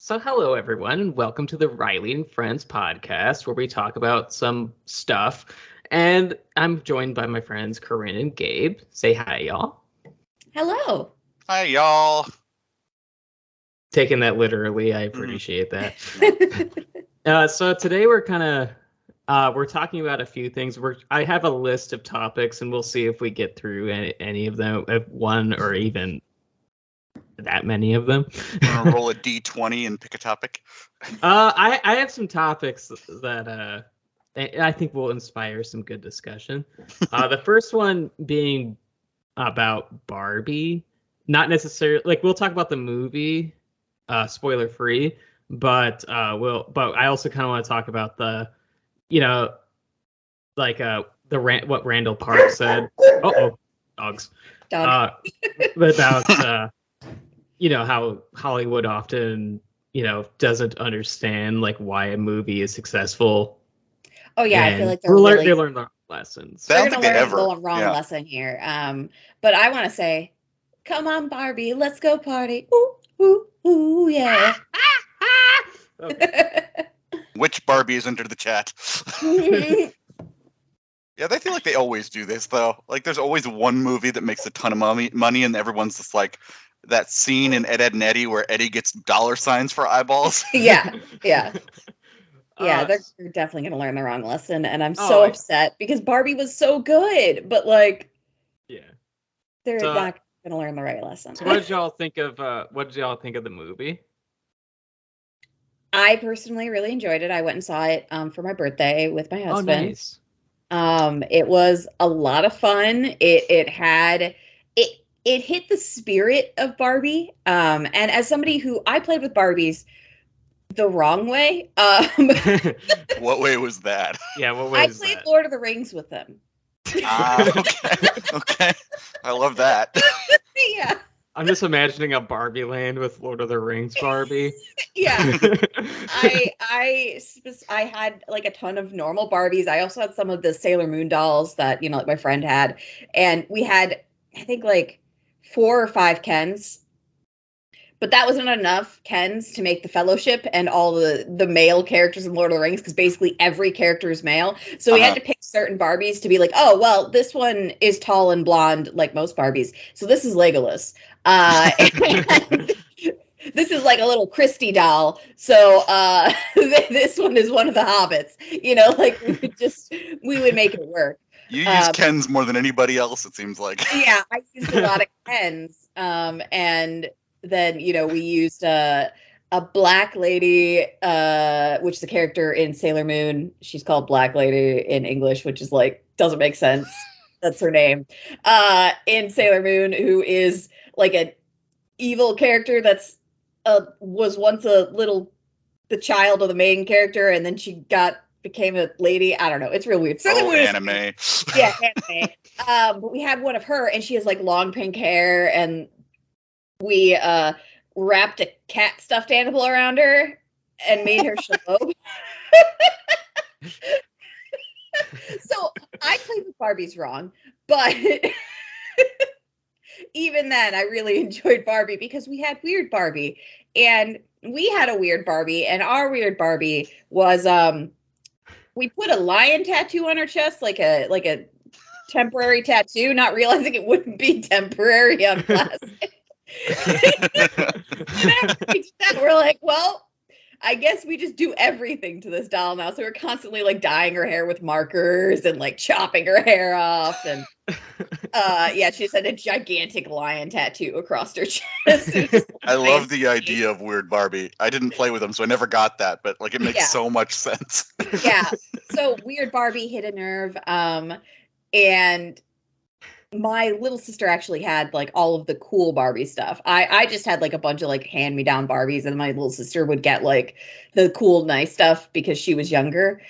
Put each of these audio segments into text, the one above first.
So hello everyone and welcome to the Riley and Friends podcast where we talk about some stuff. And I'm joined by my friends Corinne and Gabe. Say hi, y'all. Hello. Hi, y'all. Taking that literally, I appreciate that. So today we're we're talking about a few things. I have a list of topics and we'll see if we get through any of them, if one or even that many of them. I'm gonna roll a d20 and pick a topic. I have some topics that I think will inspire some good discussion. The first one being about Barbie. Not necessarily we'll talk about the movie, spoiler free, but I also kind of want to talk about the, what Randall Park said. Dogs. Dog. About how Hollywood often doesn't understand why a movie is successful. Oh yeah, I feel like they learn their lessons. They're going to learn the wrong lesson here. But I want to say, come on, Barbie, let's go party. Ooh, ooh, ooh, yeah. Which Barbie is under the chat? Yeah, they feel like they always do this though. There's always one movie that makes a ton of money, and everyone's just like that scene in Ed, Edd and Eddie where Eddie gets dollar signs for eyeballs. Yeah. They're definitely going to learn the wrong lesson, and I'm so upset because Barbie was so good, but they're not going to learn the right lesson. So, what did y'all think of the movie? I personally really enjoyed it. I went and saw it for my birthday with my husband. Oh, nice. It was a lot of fun. It hit the spirit of Barbie. And as somebody who I played with Barbies the wrong way. What way was that? Yeah, what way I was played that? Lord of the Rings with them. Okay. I love that. Yeah. I'm just imagining a Barbie land with Lord of the Rings Barbie. Yeah. I had a ton of normal Barbies. I also had some of the Sailor Moon dolls that, my friend had. And we had, I think 4 or 5 Kens. But that wasn't enough Kens to make the Fellowship and all the male characters in Lord of the Rings, because basically every character is male. So we had to pick certain Barbies to be like, oh, well, this one is tall and blonde like most Barbies. So this is Legolas. And this is like a little Christie doll. So this one is one of the hobbits. We would make it work. You use Kens more than anybody else, it seems like. Yeah, I used a lot of Kens. And then, we used a Black Lady, which is a character in Sailor Moon. She's called Black Lady in English, which is doesn't make sense. That's her name. In Sailor Moon, who is an evil character that's was once the child of the main character, and then she became a lady. I don't know. It's real weird. Anime. Yeah, anime. But we had one of her, and she has long pink hair, and we wrapped a cat stuffed animal around her and made her Shalob. So I played with Barbies wrong, but even then I really enjoyed Barbie because we had Weird Barbie, and we had a Weird Barbie, and our Weird Barbie was we put a lion tattoo on her chest, like a temporary tattoo, not realizing it wouldn't be temporary on plastic. We're like, well, I guess we just do everything to this doll now. So we're constantly dyeing her hair with markers and chopping her hair off. And she just had a gigantic lion tattoo across her chest. I love the idea of Weird Barbie. I didn't play with them, so I never got that, but it makes so much sense. Yeah. So Weird Barbie hit a nerve. And my little sister actually had all of the cool Barbie stuff. I just had a bunch of hand-me-down Barbies, and my little sister would get the cool, nice stuff because she was younger.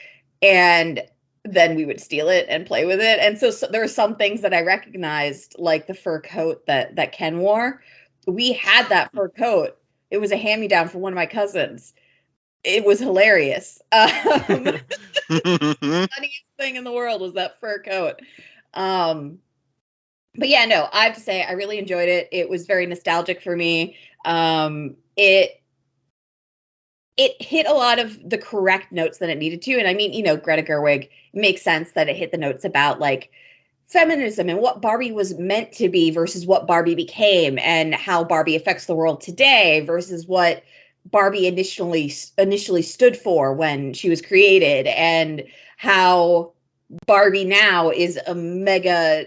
And then we would steal it and play with it. And so there were some things that I recognized, like the fur coat that Ken wore. We had that fur coat. It was a hand-me-down from one of my cousins. It was hilarious. The funniest thing in the world was that fur coat. But yeah, no, I have to say I really enjoyed it. It was very nostalgic for me. It it hit a lot of the correct notes that it needed to. And I mean, Greta Gerwig, it makes sense that it hit the notes about like feminism and what Barbie was meant to be versus what Barbie became, and how Barbie affects the world today versus what Barbie initially stood for when she was created, and how Barbie now is a mega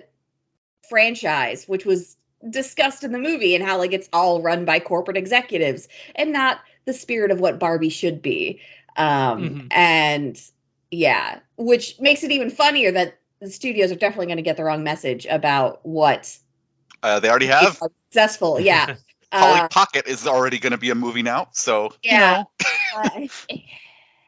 franchise, which was discussed in the movie, and how like it's all run by corporate executives and not the spirit of what Barbie should be. And yeah, which makes it even funnier that the studios are definitely going to get the wrong message about what they already have. Successful, yeah. Polly Pocket is already going to be a movie now, so yeah.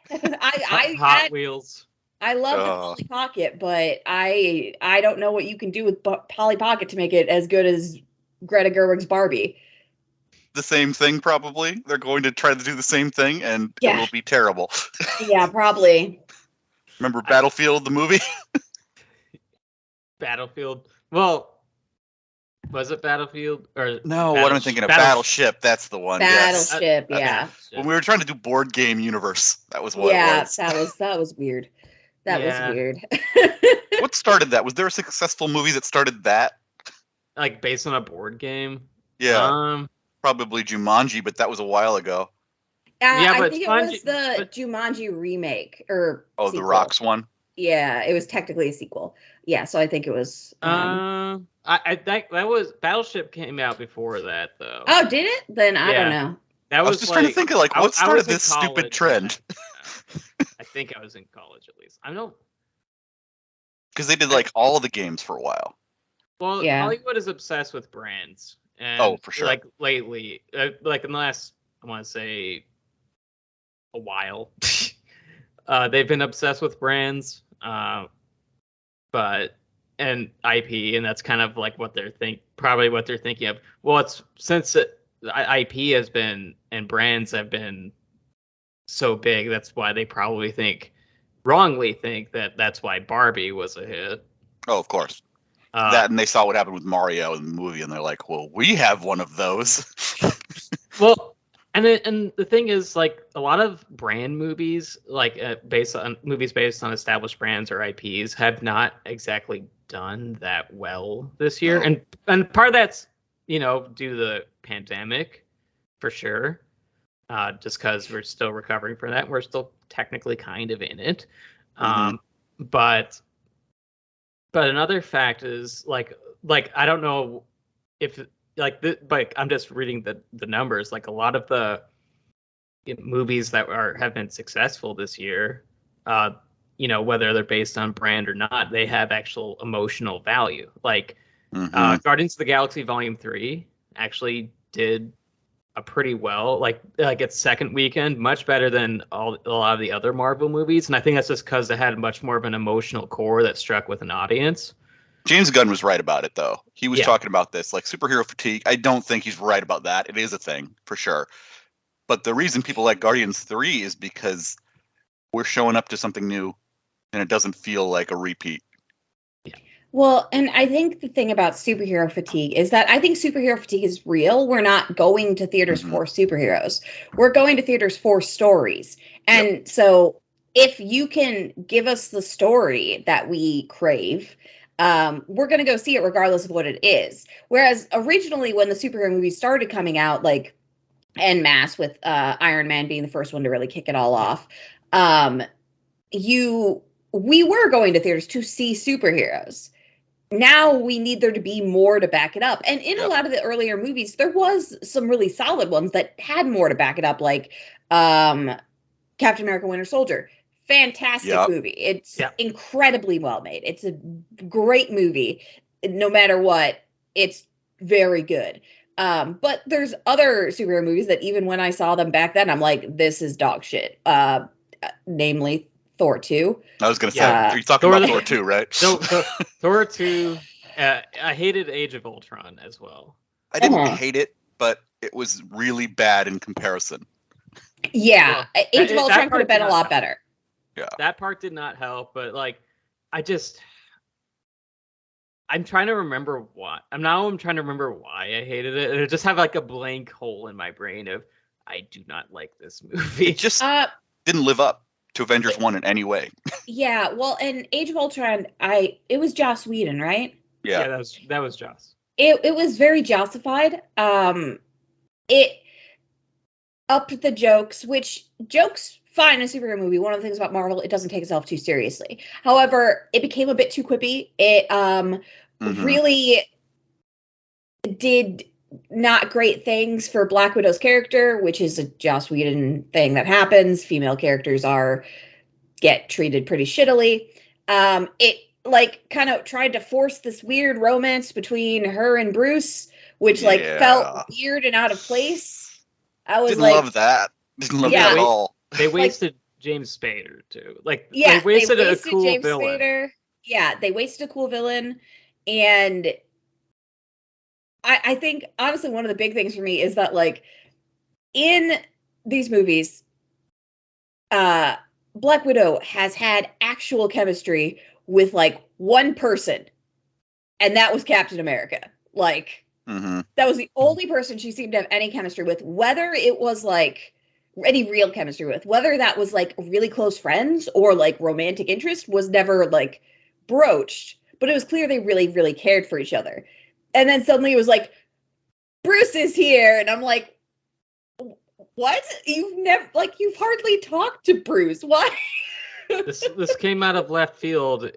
Hot Wheels. I love the Polly Pocket, but I don't know what you can do with Polly Pocket to make it as good as Greta Gerwig's Barbie. The same thing, probably. They're going to try to do the same thing, and it will be terrible. Yeah, probably. Remember Battlefield, the movie? Battlefield. Well, was it Battlefield or no? What am I thinking of? Battleship. That's the one. Battleship. Yeah. When we were trying to do board game universe, that was what. Yeah, it was. that was weird. That was weird. What started that? Was there a successful movie that started that? Like based on a board game? Yeah. Probably Jumanji, but that was a while ago. I think it was the Jumanji remake or sequel. The Rocks one. Yeah, it was technically a sequel. Yeah, so I think it was. I think that was Battleship came out before that though. Oh, did it? Then I don't know. I was just trying to think of like what started this stupid trend. I think I was in college at least. I don't. Because they did like all of the games for a while. Well, Hollywood is obsessed with brands. And for sure. Like lately, like in the last, I want to say, a while, they've been obsessed with brands, and IP, and that's kind of like what they're probably what they're thinking of. Well, it's since IP has been and brands have been so big, that's why they probably wrongly think that that's why Barbie was a hit. Oh, of course. That, and they saw what happened with Mario in the movie, and they're like, "Well, we have one of those." Well, and the thing is, like a lot of brand movies, like based on established brands or IPs, have not exactly done that well this year, and part of that's due to the pandemic, for sure. Just because we're still recovering from that, we're still technically kind of in it, But another fact is like I don't know if but I'm just reading the numbers. Like a lot of the movies that have been successful this year, whether they're based on brand or not, they have actual emotional value. Like Guardians of the Galaxy Volume 3 actually did a pretty well, like its second weekend, much better than a lot of the other Marvel movies, and I think that's just because it had much more of an emotional core that struck with an audience. James Gunn was right about it, though. He was talking about this, like superhero fatigue. I don't think he's right about that. It is a thing for sure, but the reason people like Guardians 3 is because we're showing up to something new, and it doesn't feel like a repeat. Well, and I think the thing about superhero fatigue is that I think superhero fatigue is real. We're not going to theaters for superheroes. We're going to theaters for stories. And so if you can give us the story that we crave, we're going to go see it regardless of what it is. Whereas originally when the superhero movies started coming out, like en masse with Iron Man being the first one to really kick it all off, we were going to theaters to see superheroes. Now we need there to be more to back it up. And in a lot of the earlier movies, there was some really solid ones that had more to back it up, like Captain America Winter Soldier. Fantastic movie. It's incredibly well made. It's a great movie. No matter what, it's very good. But there's other superhero movies that even when I saw them back then, I'm like, this is dog shit. Namely Thor 2. I was going to say, are you talking about Thor 2, right? Thor 2. I hated Age of Ultron as well. I didn't hate it, but it was really bad in comparison. Yeah, Age of Ultron could have been a lot better. Yeah, that part did not help, but like, I'm trying to remember why. I'm trying to remember why I hated it, and I just have like a blank hole in my brain of I do not like this movie. It just didn't live up to Avengers 1 in any way. Yeah, well, in Age of Ultron, it was Joss Whedon, right? Yeah, that was Joss. It was very Jossified. It upped the jokes, which jokes fine in a superhero movie. One of the things about Marvel, it doesn't take itself too seriously. However, it became a bit too quippy. It really did not great things for Black Widow's character, which is a Joss Whedon thing that happens. Female characters get treated pretty shittily. It kind of tried to force this weird romance between her and Bruce, which felt weird and out of place. I was didn't love that. Didn't love that at all. They wasted James Spader too. They wasted a cool James villain. Spader. Yeah, they wasted a cool villain, and I think honestly one of the big things for me is that in these movies, Black Widow has had actual chemistry with one person, and that was Captain America. That was the only person she seemed to have any chemistry with, whether it was any real chemistry with, whether that was really close friends or romantic interest was never broached, but it was clear they really, really cared for each other. And then suddenly it was Bruce is here, and I'm like, what? You've never you've hardly talked to Bruce. Why? This came out of left field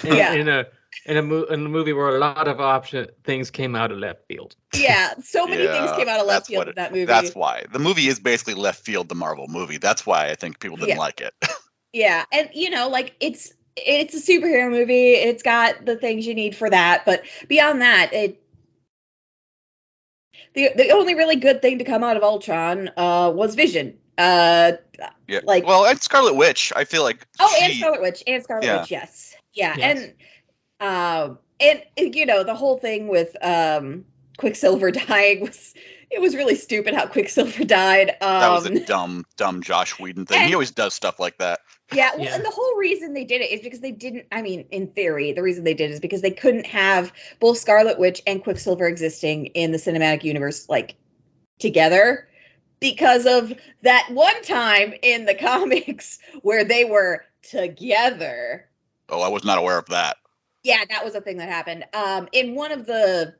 in a movie where a lot of things came out of left field. Yeah, so many things came out of left field in that movie. That's why. The movie is basically left field, the Marvel movie. That's why I think people didn't like it. Yeah, and it's a superhero movie. It's got the things you need for that, but beyond that, the only really good thing to come out of Ultron was Vision. And Scarlet Witch, I feel like. And Scarlet Witch, yes. Yeah, yes. And the whole thing with Quicksilver dying was really stupid how Quicksilver died. That was a dumb Josh Whedon thing. He always does stuff like that. Yeah, well, and the whole reason they did it is because they didn't, in theory, the reason they did is because they couldn't have both Scarlet Witch and Quicksilver existing in the cinematic universe, together, because of that one time in the comics where they were together. Oh, I was not aware of that. Yeah, that was a thing that happened. In one of the,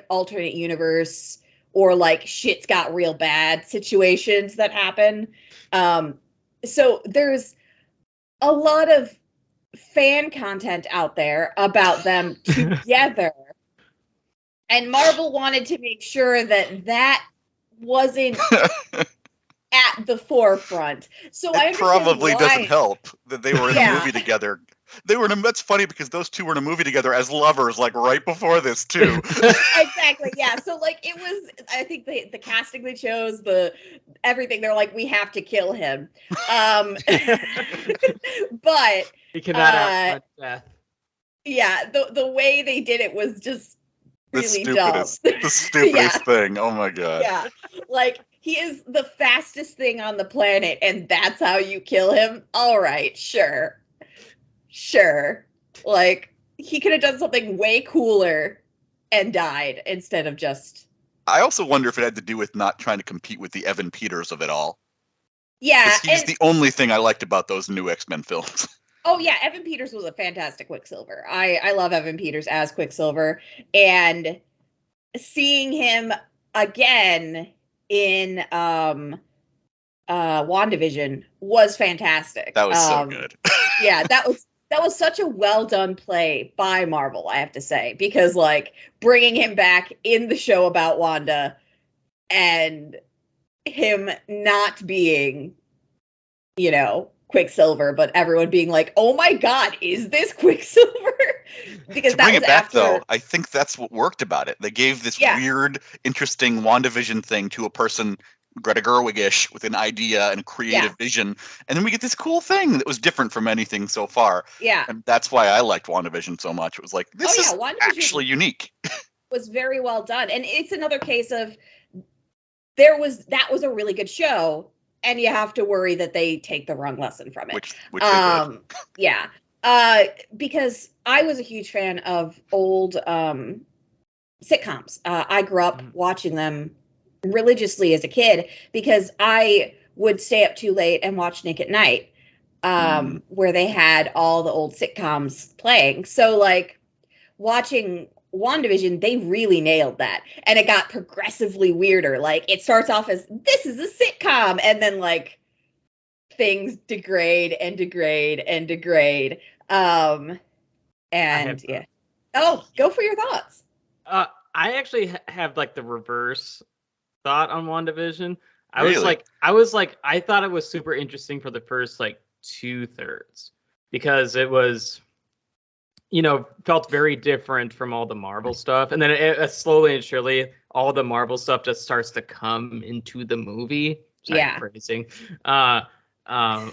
alternate universe or, shit's got real bad situations that happen. So there's a lot of fan content out there about them together. And Marvel wanted to make sure that wasn't at the forefront. So I probably doesn't help that they were in a movie together. That's funny because those two were in a movie together as lovers, right before this too. Exactly. Yeah. So it was, I think the casting they chose, everything, they're we have to kill him. But he cannot outrun death. Yeah. The way they did it was just really dumb. The stupidest thing. Oh my God. Yeah. He is the fastest thing on the planet, and that's how you kill him. All right. Sure. He could have done something way cooler and died instead of just. I also wonder if it had to do with not trying to compete with the Evan Peters of it all. Yeah. He's the only thing I liked about those new X-Men films. Oh, yeah. Evan Peters was a fantastic Quicksilver. I love Evan Peters as Quicksilver. And seeing him again in WandaVision was fantastic. That was so good. Yeah, that was such a well done play by Marvel, I have to say, because bringing him back in the show about Wanda and him not being, Quicksilver, but everyone being oh my God, is this Quicksilver? Because to bring it back though, I think that's what worked about it. They gave this weird, interesting WandaVision thing to a person, Greta Gerwig-ish, with an idea and a creative vision, and then we get this cool thing that was different from anything so far. Yeah, and that's why I liked WandaVision so much. It was this is actually unique. Was very well done, and it's another case of that was a really good show, and you have to worry that they take the wrong lesson from it. Which they did. Yeah, because I was a huge fan of old sitcoms. I grew up watching them religiously as a kid because I would stay up too late and watch Nick at Night, where they had all the old sitcoms playing. So like watching WandaVision, they really nailed that. And it got progressively weirder. Like it starts off as this is a sitcom, and then like things degrade and degrade and degrade. And yeah. Oh, go for your thoughts. I actually have like the reverse thought on WandaVision. I Really? I thought it was super interesting for the first like 2/3 because it was, felt very different from all the Marvel stuff. And then it slowly and surely, all the Marvel stuff just starts to come into the movie. Yeah. Phrasing. But and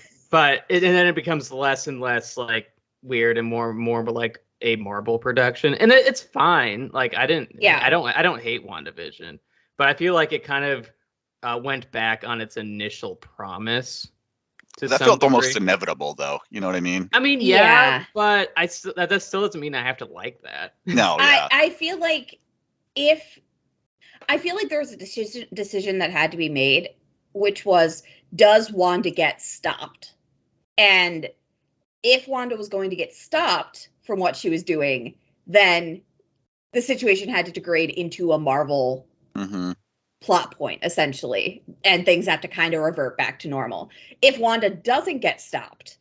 then it becomes less and less like weird and more like a Marvel production. And it's fine. Like I don't hate WandaVision, but I feel like it kind of went back on its initial promise. That felt almost inevitable, though. You know what I mean? I mean, yeah. But that still doesn't mean I have to like that. No, yeah. I feel like there was a decision that had to be made, which was, does Wanda get stopped? And if Wanda was going to get stopped from what she was doing, then the situation had to degrade into a Marvel plot point, essentially, and things have to kind of revert back to normal. If Wanda doesn't get stopped,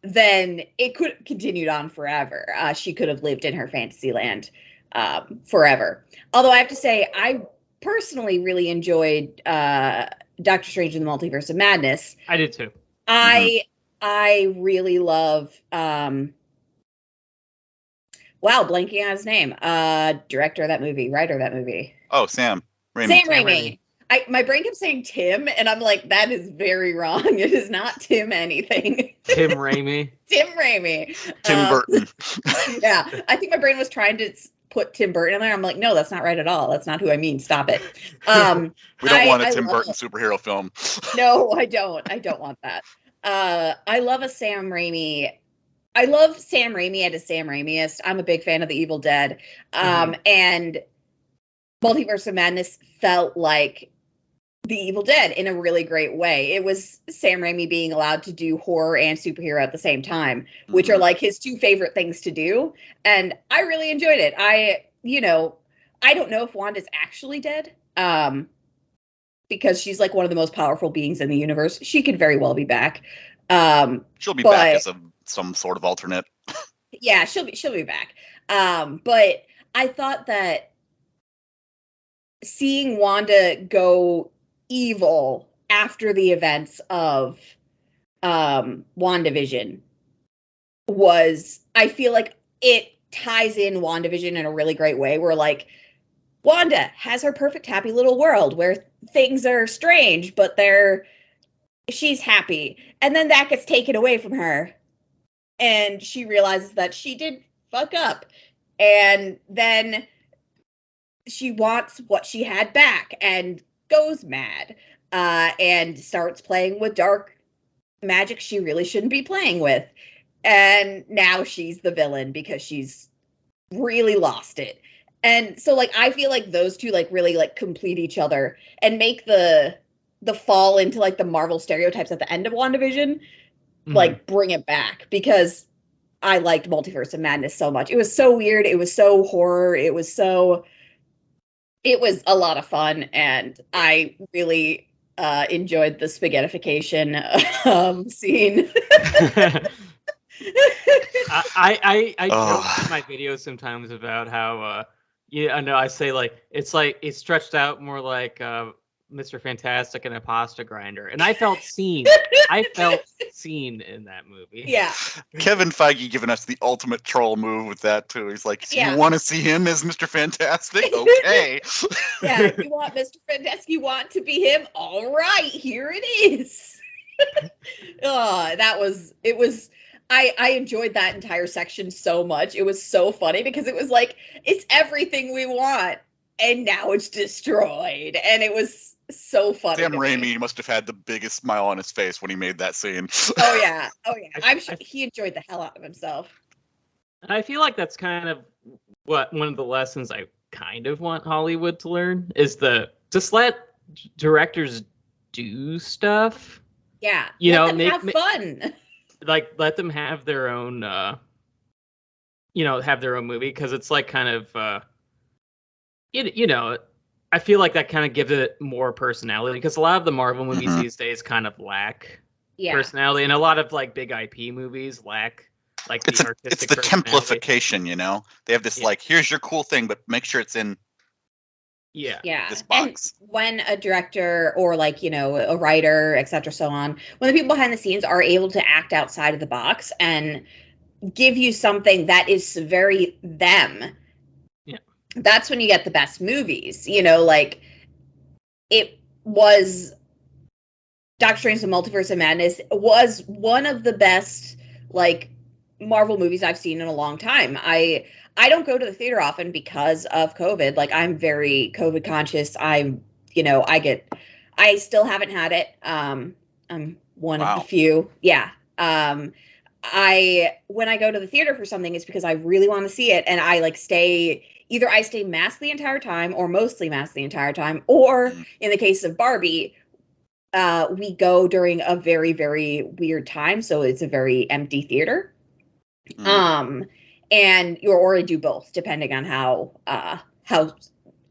then it could have continued on forever. She could have lived in her fantasy land forever. Although I have to say, I personally really enjoyed Doctor Strange in the Multiverse of Madness. I did too. I really love blanking on his name. Director of that movie, writer of that movie. Oh, Sam Raimi. Sam Raimi. My brain kept saying Tim, and I'm like, that is very wrong. It is not Tim anything. Tim Raimi. Tim Raimi. Tim Burton. Yeah, I think my brain was trying to put Tim Burton in there. I'm like, no, that's not right at all. That's not who I mean. Stop it. We don't want a Tim Burton superhero film. No, I don't. I don't want that. I love a Sam Raimi. I love Sam Raimi at a Sam Raimiest. I'm a big fan of The Evil Dead. And Multiverse of Madness felt like The Evil Dead in a really great way. It was Sam Raimi being allowed to do horror and superhero at the same time, which are like his two favorite things to do. And I really enjoyed it. I don't know if Wanda's actually dead. Because she's like one of the most powerful beings in the universe. She could very well be back. She'll be back as some sort of alternate. Yeah, she'll be back. But I thought that seeing Wanda go evil after the events of WandaVision I feel like it ties in WandaVision in a really great way, where like Wanda has her perfect happy little world where things are strange, but she's happy. And then that gets taken away from her. And she realizes that she did fuck up. And then she wants what she had back and goes mad. And starts playing with dark magic she really shouldn't be playing with. And now she's the villain because she's really lost it. And so like I feel like those two like really like complete each other and make the fall into like the Marvel stereotypes at the end of WandaVision like bring it back, because I liked Multiverse of Madness so much. It was so weird, it was so horror, it was a lot of fun, and I really enjoyed the spaghettification scene. I joke in my videos sometimes about how I know I say like it's stretched out more like Mr. Fantastic and a pasta grinder, and I felt seen. I felt seen in that movie. Yeah. Kevin Feige giving us the ultimate troll move with that too. He's like, you want to see him as Mr. Fantastic? Okay. Yeah, you want Mr. Fantastic? You want to be him? All right, here it is. I enjoyed that entire section so much. It was so funny because it was like, it's everything we want, and now it's destroyed. And it was so funny. Sam Raimi must have had the biggest smile on his face when he made that scene. Oh yeah. I'm sure he enjoyed the hell out of himself. I feel like that's kind of one of the lessons I kind of want Hollywood to learn is just let directors do stuff. Yeah, You let know, them have fun. Like let them have their own, have their own movie, because it's like kind of, I feel like that kind of gives it more personality, because a lot of the Marvel movies these days kind of lack personality, and a lot of like big IP movies lack like the artistic. It's the templification, you know. They have this like, here's your cool thing, but make sure it's in. This box. And when a director or like, a writer, etc., so on, when the people behind the scenes are able to act outside of the box and give you something that is very them, that's when you get the best movies. Like it was Doctor Strange: The Multiverse of Madness was one of the best like Marvel movies I've seen in a long time. I don't go to the theater often because of COVID. Like I'm very COVID conscious. I still haven't had it. I'm one of the few. Yeah. When I go to the theater for something, it's because I really want to see it. And I like stay masked the entire time or mostly masked the entire time. Or in the case of Barbie, we go during a very, very weird time. So it's a very empty theater. And or I do both, depending on how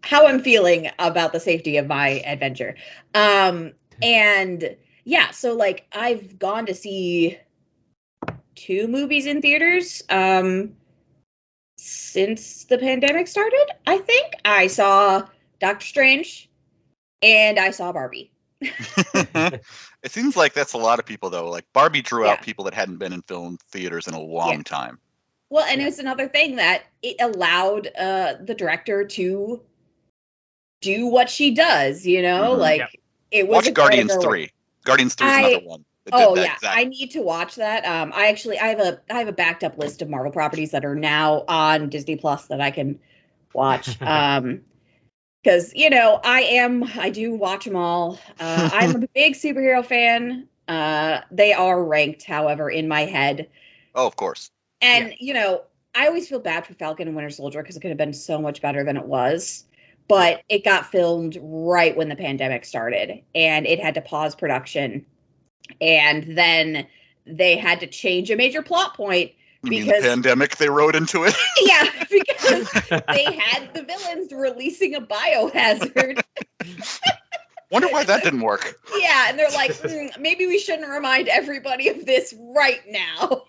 I'm feeling about the safety of my adventure. And yeah, so like I've gone to see 2 movies in theaters since the pandemic started. I think I saw Doctor Strange and I saw Barbie. It seems like that's a lot of people though. Like Barbie drew out people that hadn't been in film theaters in a long time. Well, and it's another thing that it allowed the director to do what she does, like it was. Watch Guardians 3. Guardians 3 is another one. I need to watch that. I have a backed up list of Marvel properties that are now on Disney Plus that I can watch. Because I do watch them all. I'm a big superhero fan. They are ranked, however, in my head. Oh, of course. And, I always feel bad for Falcon and Winter Soldier because it could have been so much better than it was. But it got filmed right when the pandemic started, and it had to pause production. And then they had to change a major plot point because the pandemic they wrote into it. Yeah, because they had the villains releasing a biohazard. Wonder why that didn't work. Yeah, and they're like, maybe we shouldn't remind everybody of this right now.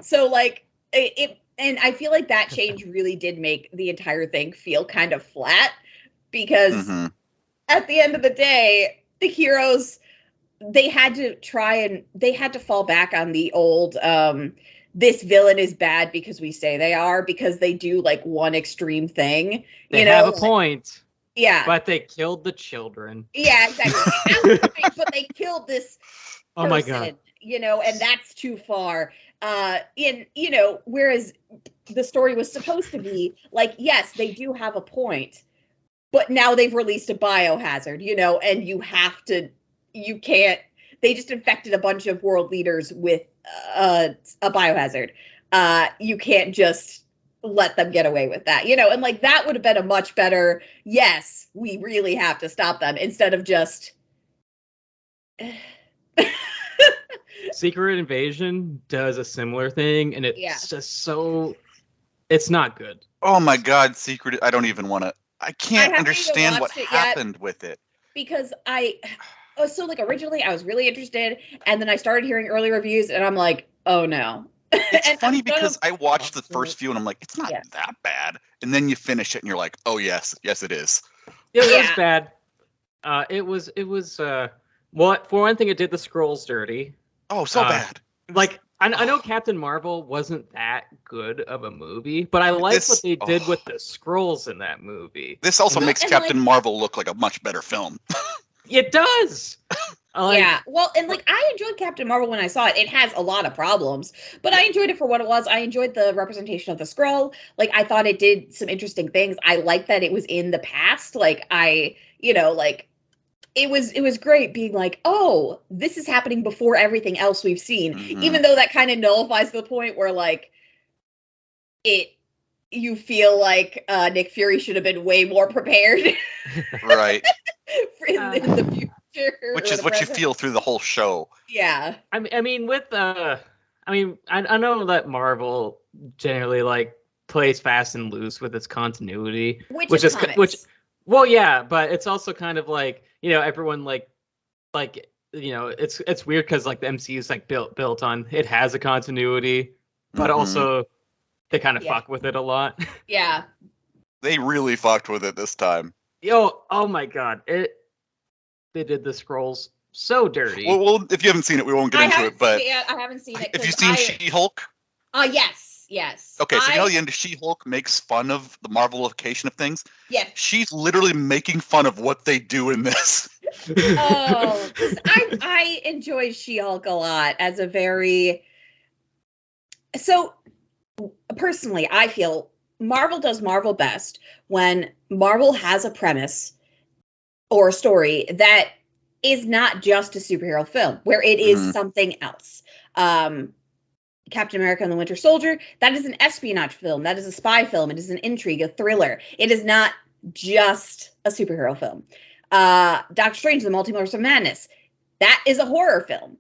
So like it, and I feel like that change really did make the entire thing feel kind of flat because at the end of the day, the heroes, they had to fall back on the old, this villain is bad because we say they are, because they do like one extreme thing. They have a point. Yeah. But they killed the children. Yeah, exactly. But they killed this person, oh my God. And that's too far. Whereas the story was supposed to be like, yes, they do have a point, but now they've released a biohazard, and they just infected a bunch of world leaders with a biohazard. You can't just let them get away with that, and like that would have been a much better, yes, we really have to stop them, instead of just Secret Invasion does a similar thing, and it's just so, it's not good. Oh my God, I don't even want to, I can't understand what happened with it. Because so like originally I was really interested, and then I started hearing early reviews and I'm like, oh no. It's funny because I watched the first few and I'm like, it's not that bad. And then you finish it and you're like, oh yes it is. It was bad. It was well, for one thing, it did the scrolls dirty. Oh, so bad. Like I know Captain Marvel wasn't that good of a movie, but I like what they did with the scrolls in that movie. This also makes Captain Marvel look like a much better film. It does. Yeah, well, and like I enjoyed Captain Marvel when I saw it. It has a lot of problems, but I enjoyed it for what it was. I enjoyed the representation of the Skrull. Like I thought it did some interesting things. I liked that it was in the past. Like it was great being like, oh, this is happening before everything else we've seen, even though that kind of nullifies the point where like it you feel like Nick Fury should have been way more prepared. Right. in the future. Which is what you feel through the whole show. Yeah. I mean, with I know that Marvel generally like plays fast and loose with its continuity, which is well, yeah, but it's also kind of like, you know, everyone like you know, it's weird because like the MCU is like built on, it has a continuity, but also they kind of fuck with it a lot. Yeah. They really fucked with it this time. Oh my god, they did the scrolls so dirty. Well, if you haven't seen it, we won't get into it. But I haven't seen it. Have you seen She-Hulk? Yes. Okay, so you know how the end of She-Hulk makes fun of the Marvelification of things? Yes. She's literally making fun of what they do in this. Oh, I enjoy She-Hulk a lot as a very... So, personally, I feel Marvel does Marvel best when Marvel has a premise or a story that is not just a superhero film, where it is something else. Captain America and the Winter Soldier, that is an espionage film. That is a spy film. It is an intrigue, a thriller. It is not just a superhero film. Doctor Strange, the Multiverse of Madness, that is a horror film.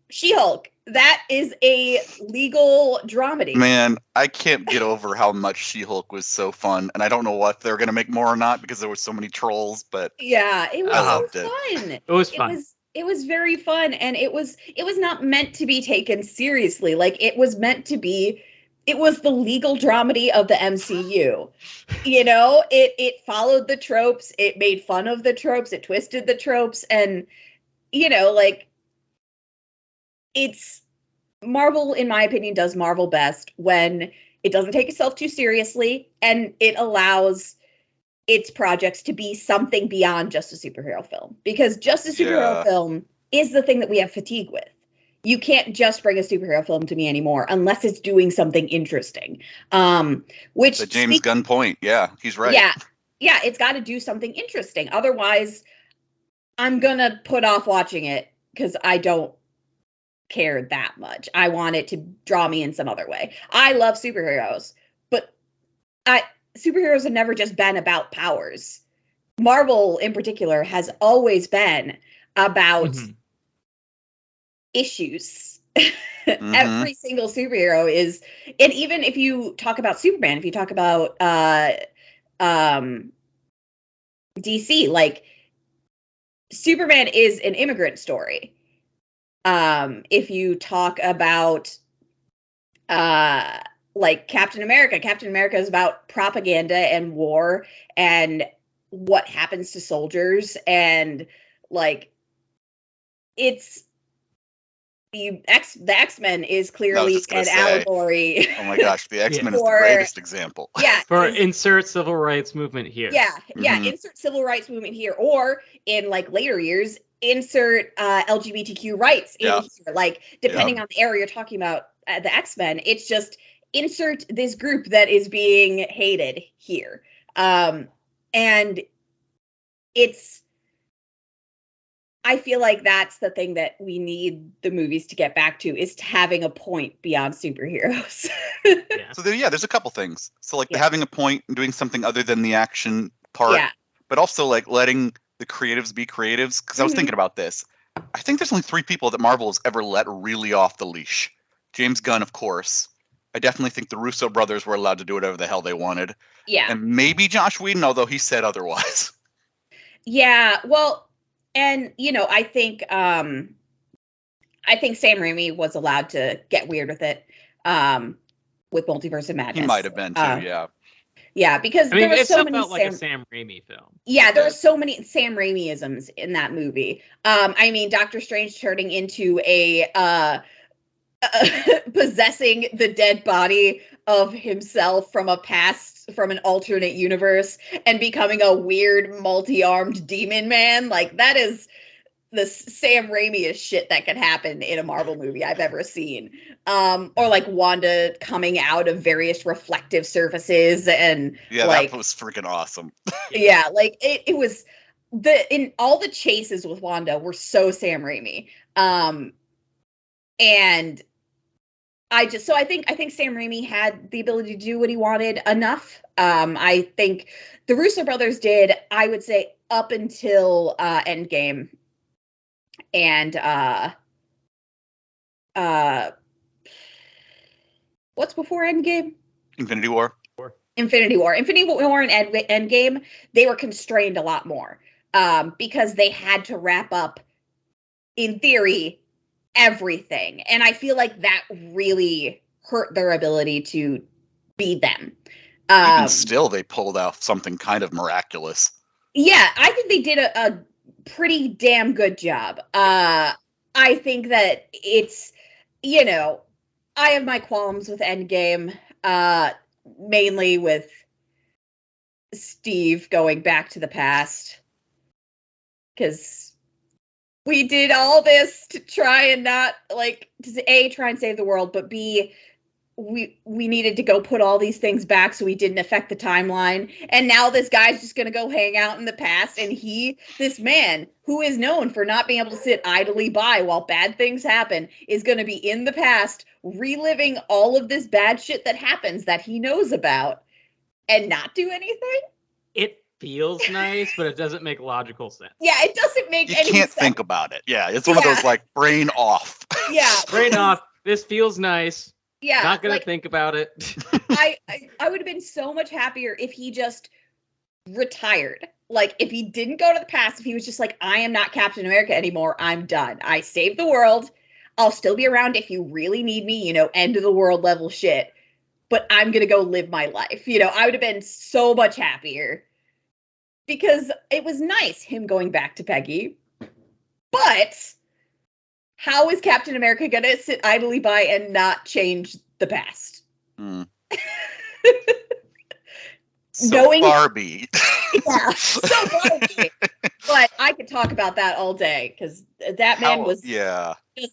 She-Hulk, that is a legal dramedy. Man, I can't get over how much She-Hulk was so fun, and I don't know what they're gonna make more or not because there were so many trolls. But yeah, it was so fun. It was fun. It was very fun, and it was not meant to be taken seriously. Like, it was meant to be. It was the legal dramedy of the MCU. You know, it followed the tropes. It made fun of the tropes. It twisted the tropes, and you know, like, it's Marvel, in my opinion, does Marvel best when it doesn't take itself too seriously, and it allows its projects to be something beyond just a superhero film. Because just a superhero film is the thing that we have fatigue with. You can't just bring a superhero film to me anymore unless it's doing something interesting. Which the James Gunn point. Yeah, he's right. Yeah, it's got to do something interesting. Otherwise, I'm going to put off watching it because I don't care that much. I want it to draw me in some other way. I love superheroes, but superheroes have never just been about powers. Marvel, in particular, has always been about issues. Every single superhero is, and even if you talk about Superman, if you talk about DC, like, Superman is an immigrant story. If you talk about like Captain America is about propaganda and war and what happens to soldiers, and like, it's the X-Men is clearly an allegory. Oh my gosh, the X-Men is the greatest example. Yeah. For insert civil rights movement here. Yeah, insert civil rights movement here, or in like later years, insert LGBTQ rights in here. Like, depending on the era you're talking about, the X-Men, it's just insert this group that is being hated here. And it's, I feel like that's the thing that we need the movies to get back to, is having a point beyond superheroes. So there's a couple things. So like having a point and doing something other than the action part, but also like letting the creatives be creatives. Because I was thinking about this. I think there's only 3 people that Marvel has ever let really off the leash. James Gunn, of course. I definitely think the Russo brothers were allowed to do whatever the hell they wanted. Yeah. And maybe Joss Whedon, although he said otherwise. Yeah, well, and you know, I think Sam Raimi was allowed to get weird with it, with Multiverse of Madness. He might have been too, Yeah, because there were so many. Felt like a Sam Raimi film. Yeah, there were so many Sam Raimi-isms in that movie. I mean, Doctor Strange turning into a possessing the dead body of himself from an alternate universe and becoming a weird multi-armed demon man. Like, that is the Sam Raimi-est shit that could happen in a Marvel movie I've ever seen. Or like Wanda coming out of various reflective surfaces, and like, that was freaking awesome. Yeah, like it was in all the chases with Wanda were so Sam Raimi. And I think Sam Raimi had the ability to do what he wanted enough. I think the Russo brothers did, I would say, up until Endgame. And what's before Endgame? Infinity War. Infinity War and Endgame, they were constrained a lot more because they had to wrap up, in theory, everything. And I feel like that really hurt their ability to be them. Even still, they pulled out something kind of miraculous. Yeah, I think they did a pretty damn good job. I think that it's, I have my qualms with Endgame, mainly with Steve going back to the past. Because we did all this to try and not, to A, try and save the world, but B, we needed to go put all these things back so we didn't affect the timeline. And now this guy's just going to go hang out in the past. And this man who is known for not being able to sit idly by while bad things happen, is going to be in the past reliving all of this bad shit that happens that he knows about and not do anything. It feels nice, but it doesn't make logical sense. Yeah, it doesn't make any sense. You can't think about it. Yeah, it's one of those brain off. Yeah. Brain off. This feels nice. Yeah, not gonna think about it. I would have been so much happier if he just retired. If he didn't go to the past, if he was just like, I am not Captain America anymore. I'm done. I saved the world. I'll still be around if you really need me, end of the world level shit. But I'm gonna go live my life. I would have been so much happier. Because it was nice, him going back to Peggy. But how is Captain America going to sit idly by and not change the past? So Barbie. Yeah, so Barbie. But I could talk about that all day, because that man does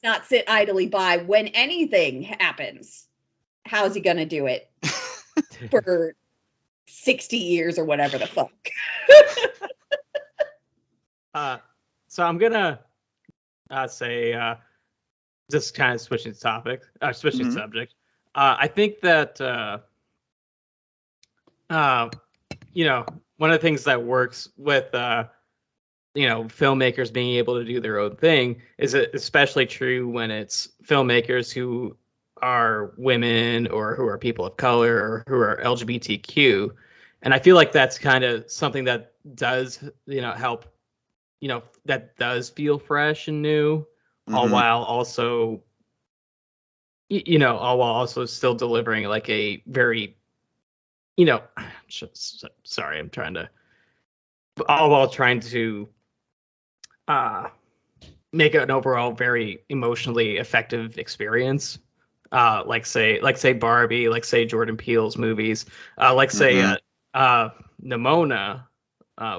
not sit idly by when anything happens. How's he going to do it? For 60 years or whatever the fuck. So I'm gonna say, just kind of switching subject. I think that one of the things that works with filmmakers being able to do their own thing is especially true when it's filmmakers who are women or who are people of color or who are LGBTQ. And I feel like that's kind of something that does, help, that does feel fresh and new, all while also, still delivering a very, sorry, I'm trying to, all while trying to make an overall very emotionally effective experience. Like say Barbie, like say Jordan Peele's movies, Nimona,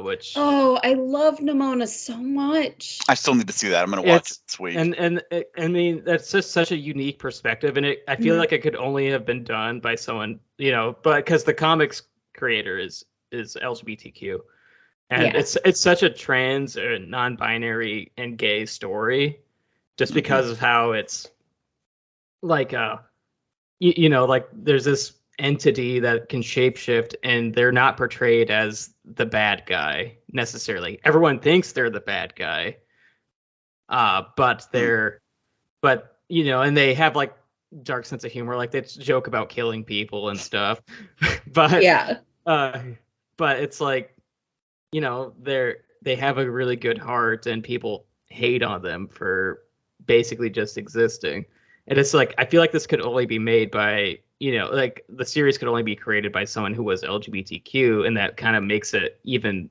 which I love Nimona so much. I still need to see that. I'm gonna watch it this week. And I mean, that's just such a unique perspective, and I feel like it could only have been done by someone, but because the comics creator is LGBTQ, and it's such a trans or non-binary and gay story, just because of how it's there's this entity that can shapeshift, and they're not portrayed as the bad guy necessarily. Everyone thinks they're the bad guy, but and they have dark sense of humor, they joke about killing people and stuff. But but it's they have a really good heart, and people hate on them for basically just existing. And it's I feel like this could only be made by, the series could only be created by someone who was LGBTQ, and that kind of makes it even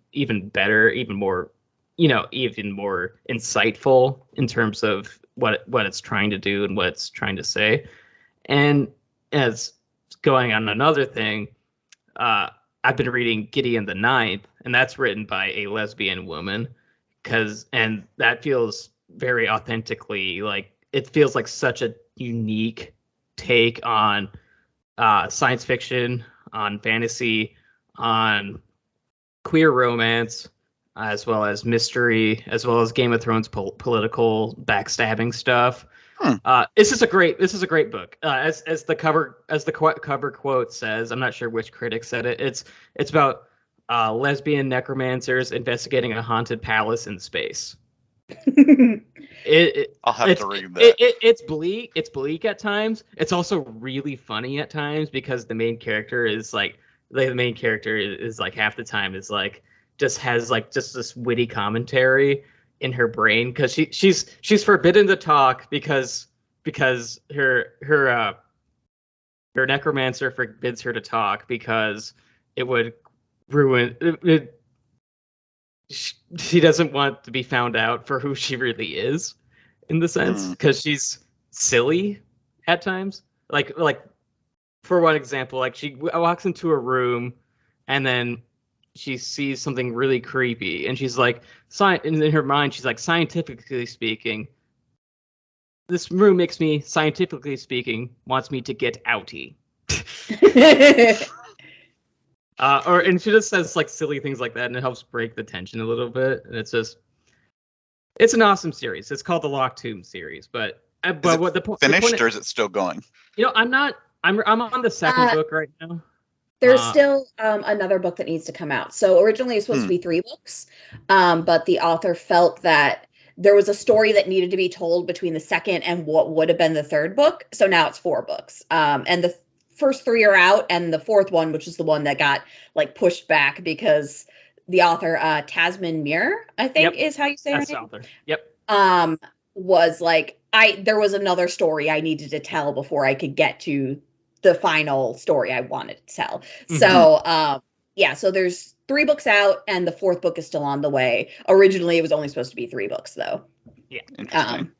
better, even more insightful in terms of what it's trying to do and what it's trying to say. And as going on another thing, I've been reading Gideon the Ninth, and that's written by a lesbian woman, and that feels very authentically it feels like such a unique take on science fiction, on fantasy, on queer romance, as well as mystery, as well as Game of Thrones political backstabbing stuff. This is a great book. As the cover quote says, I'm not sure which critic said it. It's about lesbian necromancers investigating a haunted palace in space. I'll have to read that. It's bleak at times. It's also really funny at times because the main character is like half the time is like just has like just this witty commentary in her brain because she's forbidden to talk because her necromancer forbids her to talk because it would ruin it. She doesn't want to be found out for who she really is, in the sense, because she's silly at times. Like for one example, like she walks into a room and then she sees something really creepy and she's like, in her mind, she's like, scientifically speaking, this room makes me, scientifically speaking, wants me to get outie. And she just says like silly things like that, and it helps break the tension a little bit. And it's an awesome series. It's called the Locked Tomb series. But what the point? Finished, or is it still going? I'm on the second book right now. There's still another book that needs to come out. So originally it's supposed to be 3 books, but the author felt that there was a story that needed to be told between the second and what would have been the third book. So now it's 4 books. And the first 3 are out, and the 4th one, which is the one that got like pushed back because the author Tasmin Muir, I think is how you say her name. Author. Yep. Was like there was another story I needed to tell before I could get to the final story I wanted to tell. Mm-hmm. So so there's 3 books out, and the 4th book is still on the way. Originally, it was only supposed to be 3 books, though. Yeah, interesting.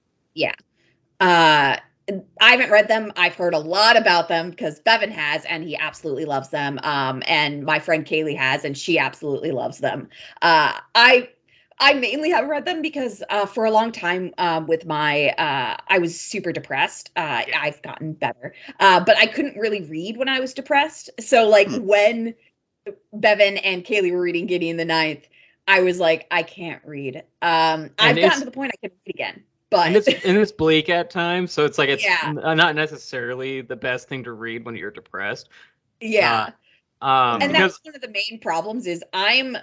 I haven't read them. I've heard a lot about them because Bevan has, and he absolutely loves them. And my friend Kaylee has, and she absolutely loves them. I mainly haven't read them because for a long time with my, I was super depressed. I've gotten better, but I couldn't really read when I was depressed. So like when Bevan and Kaylee were reading Gideon the Ninth, I was like, I can't read. I've gotten to the point I can read again. But it's bleak at times, so it's like it's not necessarily the best thing to read when you're depressed. Yeah. And that's one of the main problems is I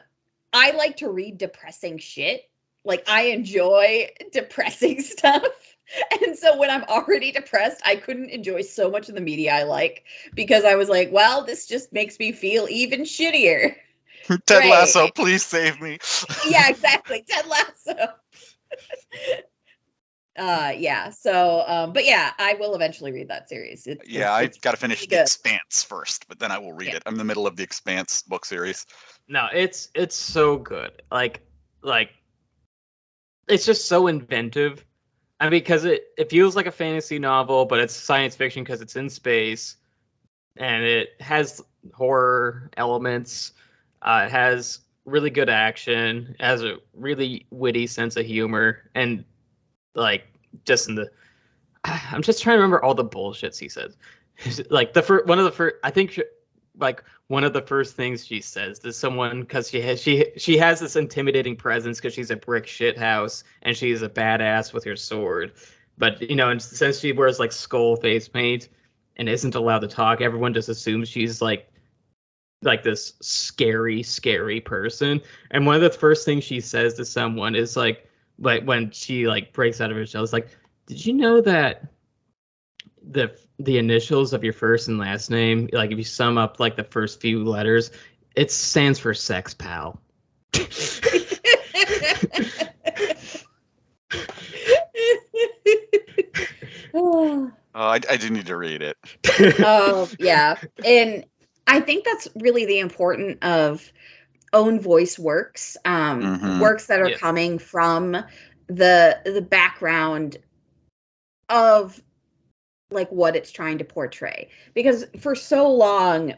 like to read depressing shit. Like I enjoy depressing stuff. And so when I'm already depressed, I couldn't enjoy so much of the media I like because I was like, well, this just makes me feel even shittier. Ted Lasso, please save me. Yeah, exactly. Ted Lasso. But yeah, I will eventually read that series. I've got to finish The Expanse first, but then I will read it. I'm in the middle of The Expanse book series. No, it's so good. Like it's just so inventive. I mean, because it feels like a fantasy novel, but it's science fiction because it's in space, and it has horror elements. It has really good action. It has a really witty sense of humor, and like just I'm just trying to remember all the bullshits he says. Like one of the first things she says to someone, because she has this intimidating presence because she's a brick shit house and she's a badass with her sword. But and since she wears like skull face paint and isn't allowed to talk, everyone just assumes she's like this scary person. And one of the first things she says to someone is like when she like breaks out of her shell, is like, did you know that the initials of your first and last name, like if you sum up like the first few letters, it stands for sex pal. I do need to read it. Oh yeah, and I think that's really the importance of own voice works, works that are coming from the background of like what it's trying to portray. Because for so long,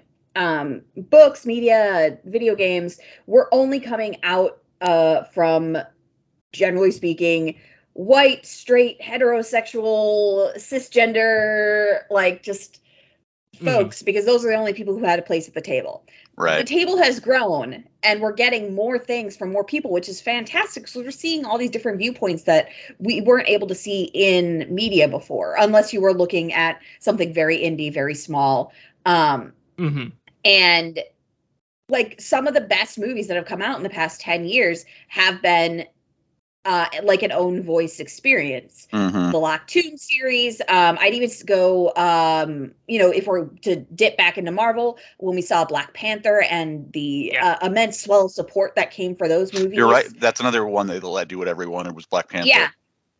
books, media, video games were only coming out from, generally speaking, white, straight, heterosexual, cisgender, like just folks, because those are the only people who had a place at the table. Right. The table has grown and we're getting more things from more people, which is fantastic. So we're seeing all these different viewpoints that we weren't able to see in media before, unless you were looking at something very indie, very small. And like some of the best movies that have come out in the past 10 years have been like an own voice experience. The Locked Tomb series. I'd even go, if we're to dip back into Marvel, when we saw Black Panther and the immense swell of support that came for those movies. You're right. That's another one they let do whatever he wanted was Black Panther.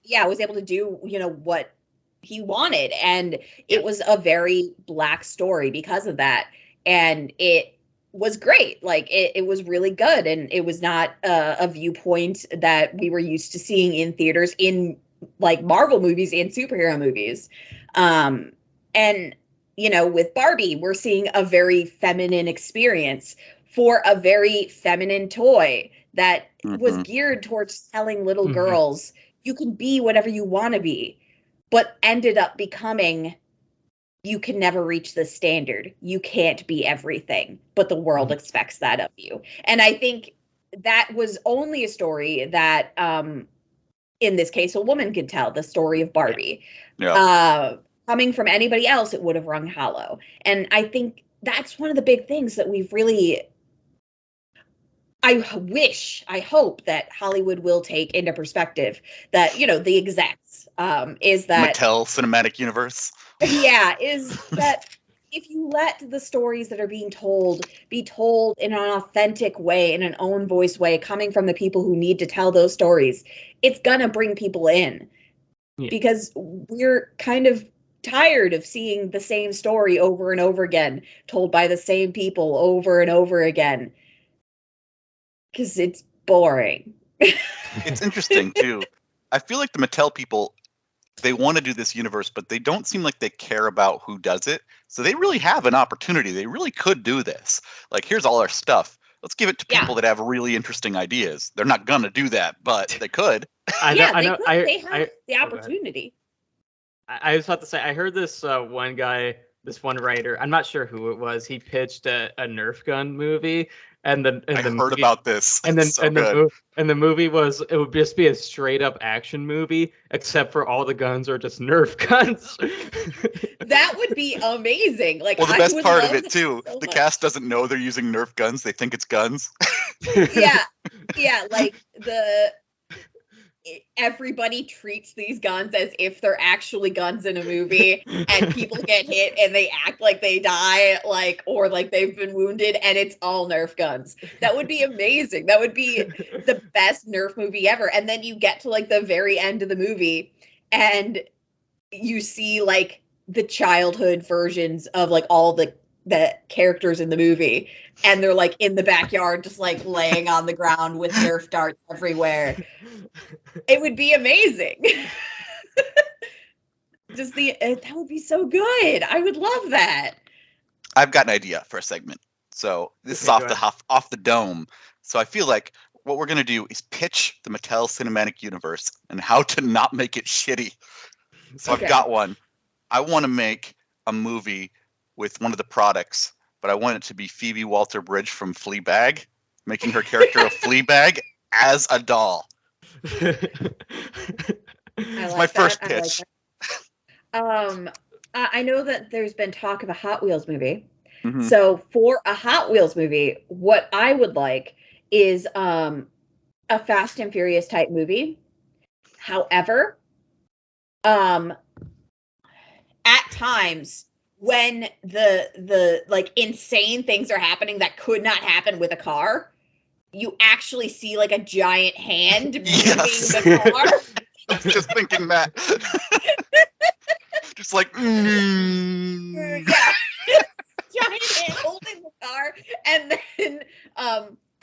Yeah, was able to do, what he wanted. And it was a very Black story because of that. And it was great. Like it was really good, and it was not a viewpoint that we were used to seeing in theaters in like Marvel movies and superhero movies. And with Barbie, we're seeing a very feminine experience for a very feminine toy that was geared towards telling little girls you can be whatever you want to be, but ended up becoming, you can never reach the standard. You can't be everything, but the world expects that of you. And I think that was only a story that, in this case, a woman could tell, the story of Barbie. Coming from anybody else, it would have rung hollow. And I think that's one of the big things that we've really, I hope that Hollywood will take into perspective that, the execs, is that Mattel Cinematic Universe. Is that if you let the stories that are being told be told in an authentic way, in an own voice way, coming from the people who need to tell those stories, it's gonna bring people in. Because we're kind of tired of seeing the same story over and over again, told by the same people over and over again. Because it's boring. It's interesting, too. I feel like the Mattel people, they want to do this universe, but they don't seem like they care about who does it. So they really have an opportunity. They really could do this. Like, here's all our stuff. Let's give it to people that have really interesting ideas. They're not going to do that, but they could. They have the opportunity. I was about to say, I heard this one guy, this one writer, I'm not sure who it was. He pitched a Nerf gun movie. I heard about this. And then the movie it would just be a straight up action movie, except for all the guns are just Nerf guns. That would be amazing. Like, well, the best part of it too, the cast doesn't know they're using Nerf guns. They think it's guns. Like everybody treats these guns as if they're actually guns in a movie, and people get hit and they act like they die, or they've been wounded, and it's all Nerf guns. That would be amazing. That would be the best Nerf movie ever. And then you get to the very end of the movie and you see the childhood versions of all the characters in the movie, and they're in the backyard just laying on the ground with Nerf darts everywhere. It would be amazing. That would be so good. I would love that. I've got an idea for a segment. So this is off the dome. So I feel like what we're gonna do is pitch the Mattel Cinematic Universe and how to not make it shitty. So I've got one. I want to make a movie with one of the products, but I want it to be Phoebe Waller-Bridge from Fleabag, making her character a Fleabag as a doll. It's my first pitch. I know that there's been talk of a Hot Wheels movie. So for a Hot Wheels movie, what I would like is a Fast and Furious type movie. However, at times when the insane things are happening that could not happen with a car, you actually see a giant hand moving the car. I was just thinking that. Just giant hand holding the car, and then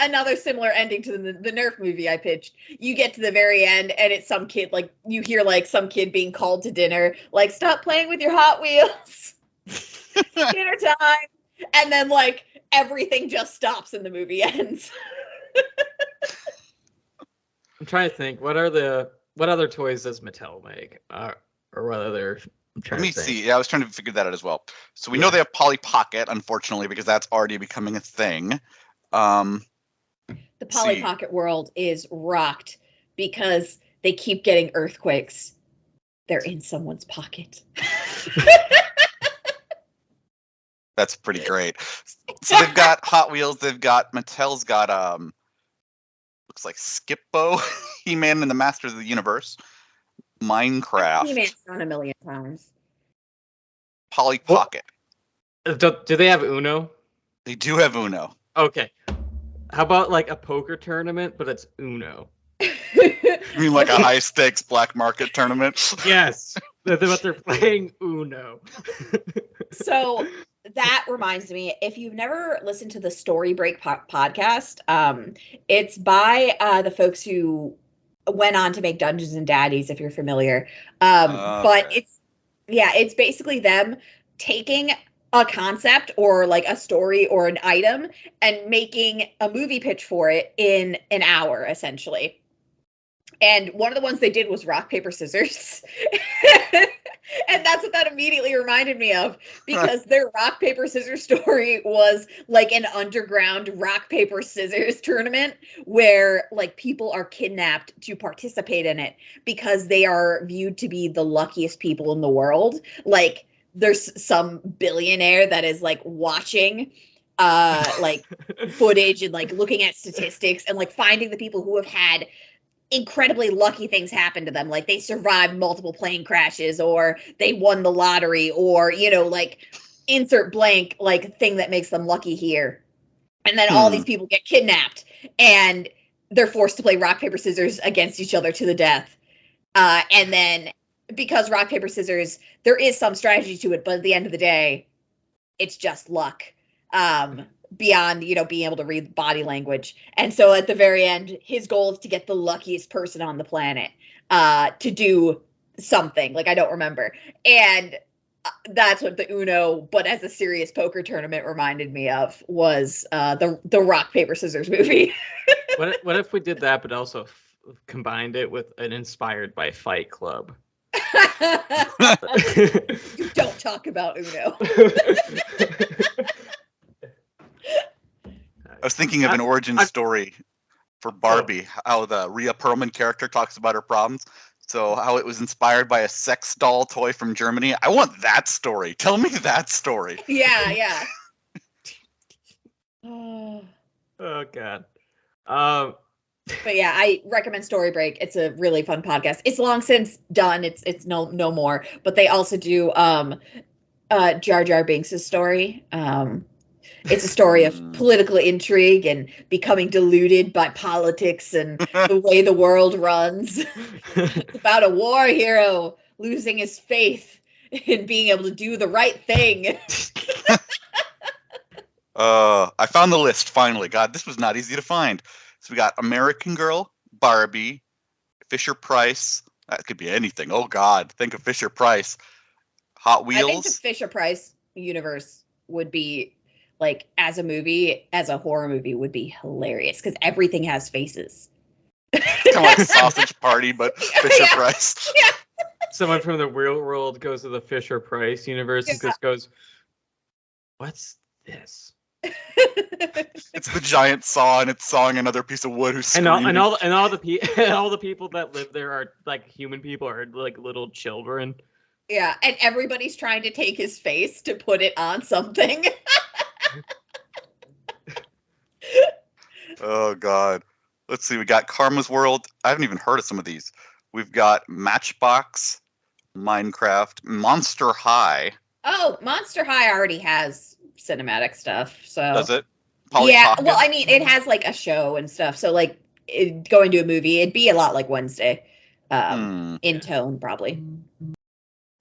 another similar ending to the Nerf movie I pitched. You get to the very end, and it's some kid, you hear some kid being called to dinner, stop playing with your Hot Wheels. Dinner time. And then everything just stops and the movie ends. I'm trying to think, what other toys does Mattel make? Or what other Let me see. Yeah, I was trying to figure that out as well. So we know they have Polly Pocket, unfortunately, because that's already becoming a thing. The Polly Pocket world is rocked because they keep getting earthquakes. They're in someone's pocket. That's pretty great. So they've got Hot Wheels. They've got Mattel's got looks like Skip-Bo, He-Man and the Masters of the Universe, Minecraft. He-Man's done a million times. Polly Pocket. Do they have Uno? They do have Uno. Okay. How about like a poker tournament, but it's Uno? You mean like a high stakes black market tournament? Yes. But they're playing Uno. So that reminds me, if you've never listened to the Story Break podcast, it's by the folks who went on to make Dungeons and Daddies, if you're familiar. But it's basically them taking a concept or like a story or an item and making a movie pitch for it in an hour, essentially. And one of the ones they did was rock, paper, scissors. And that's what that immediately reminded me of, because their rock, paper, scissors story was like an underground rock, paper, scissors tournament where like people are kidnapped to participate in it because they are viewed to be the luckiest people in the world. Like there's some billionaire that is like watching like footage and like looking at statistics and like finding the people who have had incredibly lucky things happen to them, like they survived multiple plane crashes or they won the lottery or, you know, like insert blank like thing that makes them lucky here. And then all these people get kidnapped and they're forced to play rock, paper, scissors against each other to the death. And then because rock, paper, scissors, there is some strategy to it, but at the end of the day, it's just luck. Beyond, you know, being able to read body language. And so at the very end, his goal is to get the luckiest person on the planet to do something. Like, I don't remember. And that's what the Uno, but as a serious poker tournament, reminded me of, was the rock, paper, scissors movie. What if we did that, but also combined it with an inspired by Fight Club? You don't talk about Uno. I was thinking of an origin story for Barbie, how the Rhea Perlman character talks about her problems. So how it was inspired by a sex doll toy from Germany. I want that story. Tell me that story. Yeah. Oh, God. But yeah, I recommend Story Break. It's a really fun podcast. It's long since done. It's no more. But they also do Jar Jar Binks' story. It's a story of political intrigue and becoming deluded by politics and the way the world runs. It's about a war hero losing his faith in being able to do the right thing. I found the list finally. God, this was not easy to find. So we got American Girl, Barbie, Fisher Price. That could be anything. Oh God, think of Fisher Price. Hot Wheels. I think the Fisher Price universe would be, like, as a movie, as a horror movie, would be hilarious because everything has faces. Kind of like Sausage Party, but Fisher Price. Yeah. Someone from the real world goes to the Fisher Price universe and just goes, "What's this?" It's the giant saw, and it's sawing another piece of wood. Who's screaming. and all the people that live there are like human people, are like little children. Yeah, and everybody's trying to take his face to put it on something. Oh God. Let's see. We got Karma's World. I haven't even heard of some of these. We've got Matchbox, Minecraft, Monster High. Oh, Monster High already has cinematic stuff. So does it? Yeah. Well, I mean, it has like a show and stuff. So like going to a movie, it'd be a lot like Wednesday, in tone probably.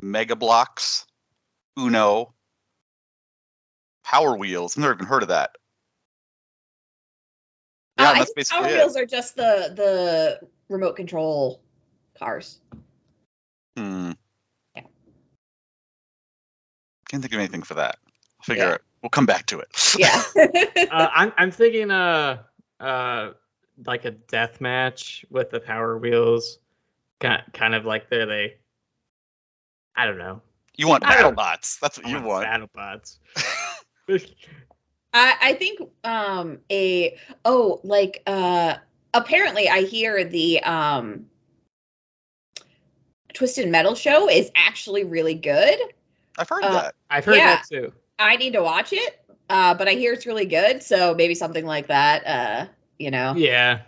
Mega Blocks, Uno, Power Wheels. I've never even heard of that. Yeah, that's basically Power Wheels are just the remote control cars. Yeah. Can't think of anything for that. I'll figure it. We'll come back to it. Yeah. I'm thinking like a death match with the Power Wheels. Kind of like I don't know. You want BattleBots. That's what you want. BattleBots. I think apparently I hear the Twisted Metal show is actually really good. I've heard that. I've heard that too. I need to watch it, but I hear it's really good. So maybe something like that. Yeah,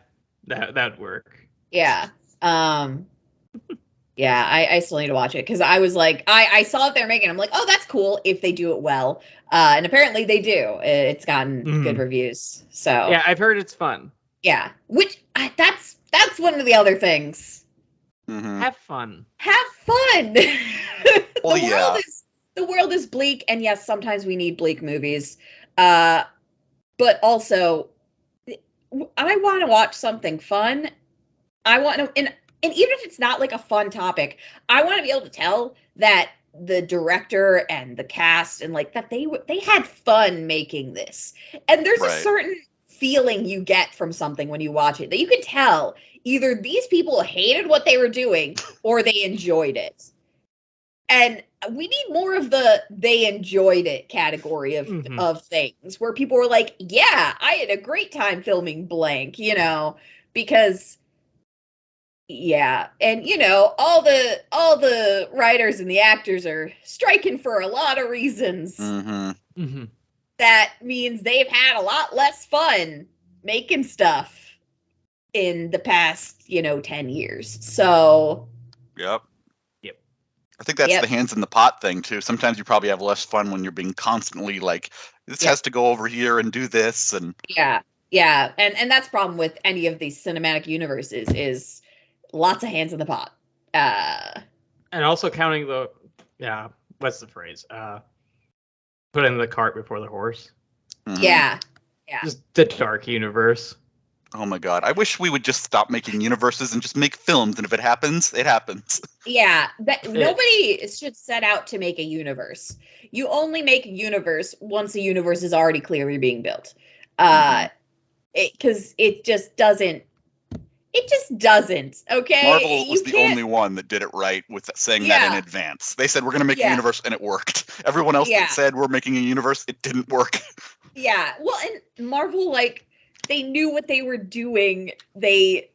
that'd work. Yeah. Yeah, I still need to watch it because I was like, I saw it they're making. I'm like, oh, that's cool if they do it well. And apparently they do. It's gotten good reviews. So yeah, I've heard it's fun. Yeah, which that's one of the other things. Mm-hmm. Have fun. Have fun. Well, the world is bleak, and yes, sometimes we need bleak movies. But also, I want to watch something fun. I want to, and even if it's not like a fun topic, I want to be able to tell that the director and the cast and like that they had fun making this. And there's a certain feeling you get from something when you watch it that you can tell either these people hated what they were doing or they enjoyed it. And we need more of the they enjoyed it category of things where people were like, yeah, I had a great time filming blank, because yeah, and all the writers and the actors are striking for a lot of reasons. That means they've had a lot less fun making stuff in the past, 10 years. So Yep. I think that's the hands in the pot thing too. Sometimes you probably have less fun when you're being constantly like, this has to go over here and do this, and yeah, and that's the problem with any of these cinematic universes is lots of hands in the pot. And also counting what's the phrase? Putting the cart before the horse. Yeah. Just the dark universe. Oh my god. I wish we would just stop making universes and just make films, and if it happens, it happens. Yeah, nobody should set out to make a universe. You only make a universe once a universe is already clearly being built. Because it just doesn't. It just doesn't, okay? Marvel was the only one that did it right with saying that in advance. They said, we're going to make a universe, and it worked. Everyone else that said, we're making a universe, it didn't work. Yeah, well, and Marvel, they knew what they were doing. They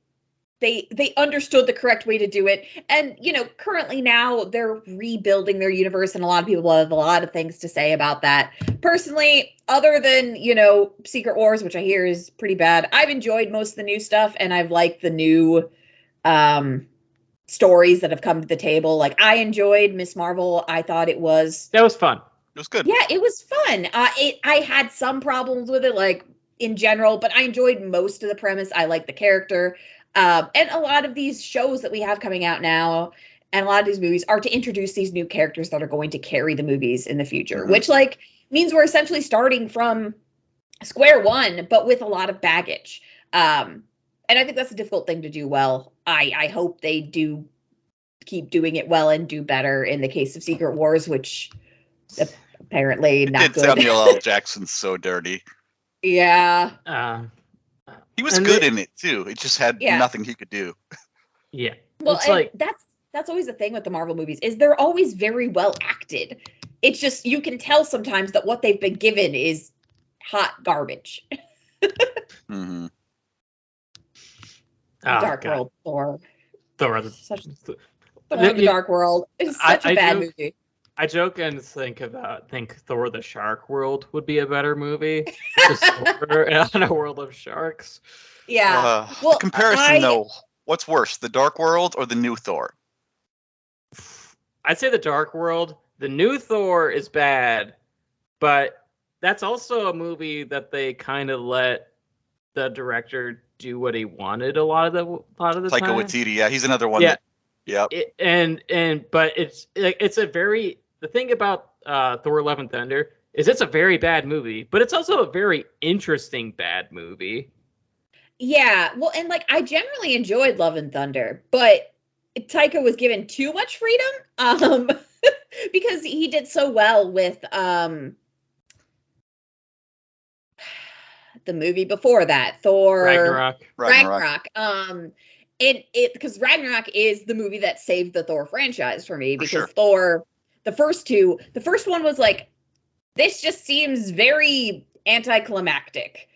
understood the correct way to do it. And, currently now they're rebuilding their universe, and a lot of people have a lot of things to say about that. Personally, other than, Secret Wars, which I hear is pretty bad, I've enjoyed most of the new stuff, and I've liked the new stories that have come to the table. Like, I enjoyed Miss Marvel. I thought that was fun. It was good. Yeah, it was fun. I had some problems with it, like, in general, but I enjoyed most of the premise. I liked the character. And a lot of these shows that we have coming out now and a lot of these movies are to introduce these new characters that are going to carry the movies in the future, which means we're essentially starting from square one, but with a lot of baggage. And I think that's a difficult thing to do well. I hope they do keep doing it well and do better in the case of Secret Wars, which apparently not good. Samuel L. Jackson's so dirty. Yeah. He was good in it too. It just had nothing he could do. Yeah. Well, that's always the thing with the Marvel movies is they're always very well acted. It's just you can tell sometimes that what they've been given is hot garbage. Dark World Thor. Thor the Dark World. It's such a bad movie. I joke and think Thor the Shark World would be a better movie. Just Thor on a world of sharks. Yeah. The comparison though, what's worse, the Dark World or the new Thor? I'd say the Dark World. The new Thor is bad, but that's also a movie that they kind of let the director do what he wanted a lot of the time. Taika Waititi, yeah, he's another one. Yeah. But it's a very. The thing about Thor: Love and Thunder is it's a very bad movie, but it's also a very interesting bad movie. Yeah, well, and I generally enjoyed Love and Thunder, but Taika was given too much freedom because he did so well with the movie before that, Thor Ragnarok. Because Ragnarok is the movie that saved the Thor franchise for me because Thor the first two. The first one was like, this just seems very anticlimactic.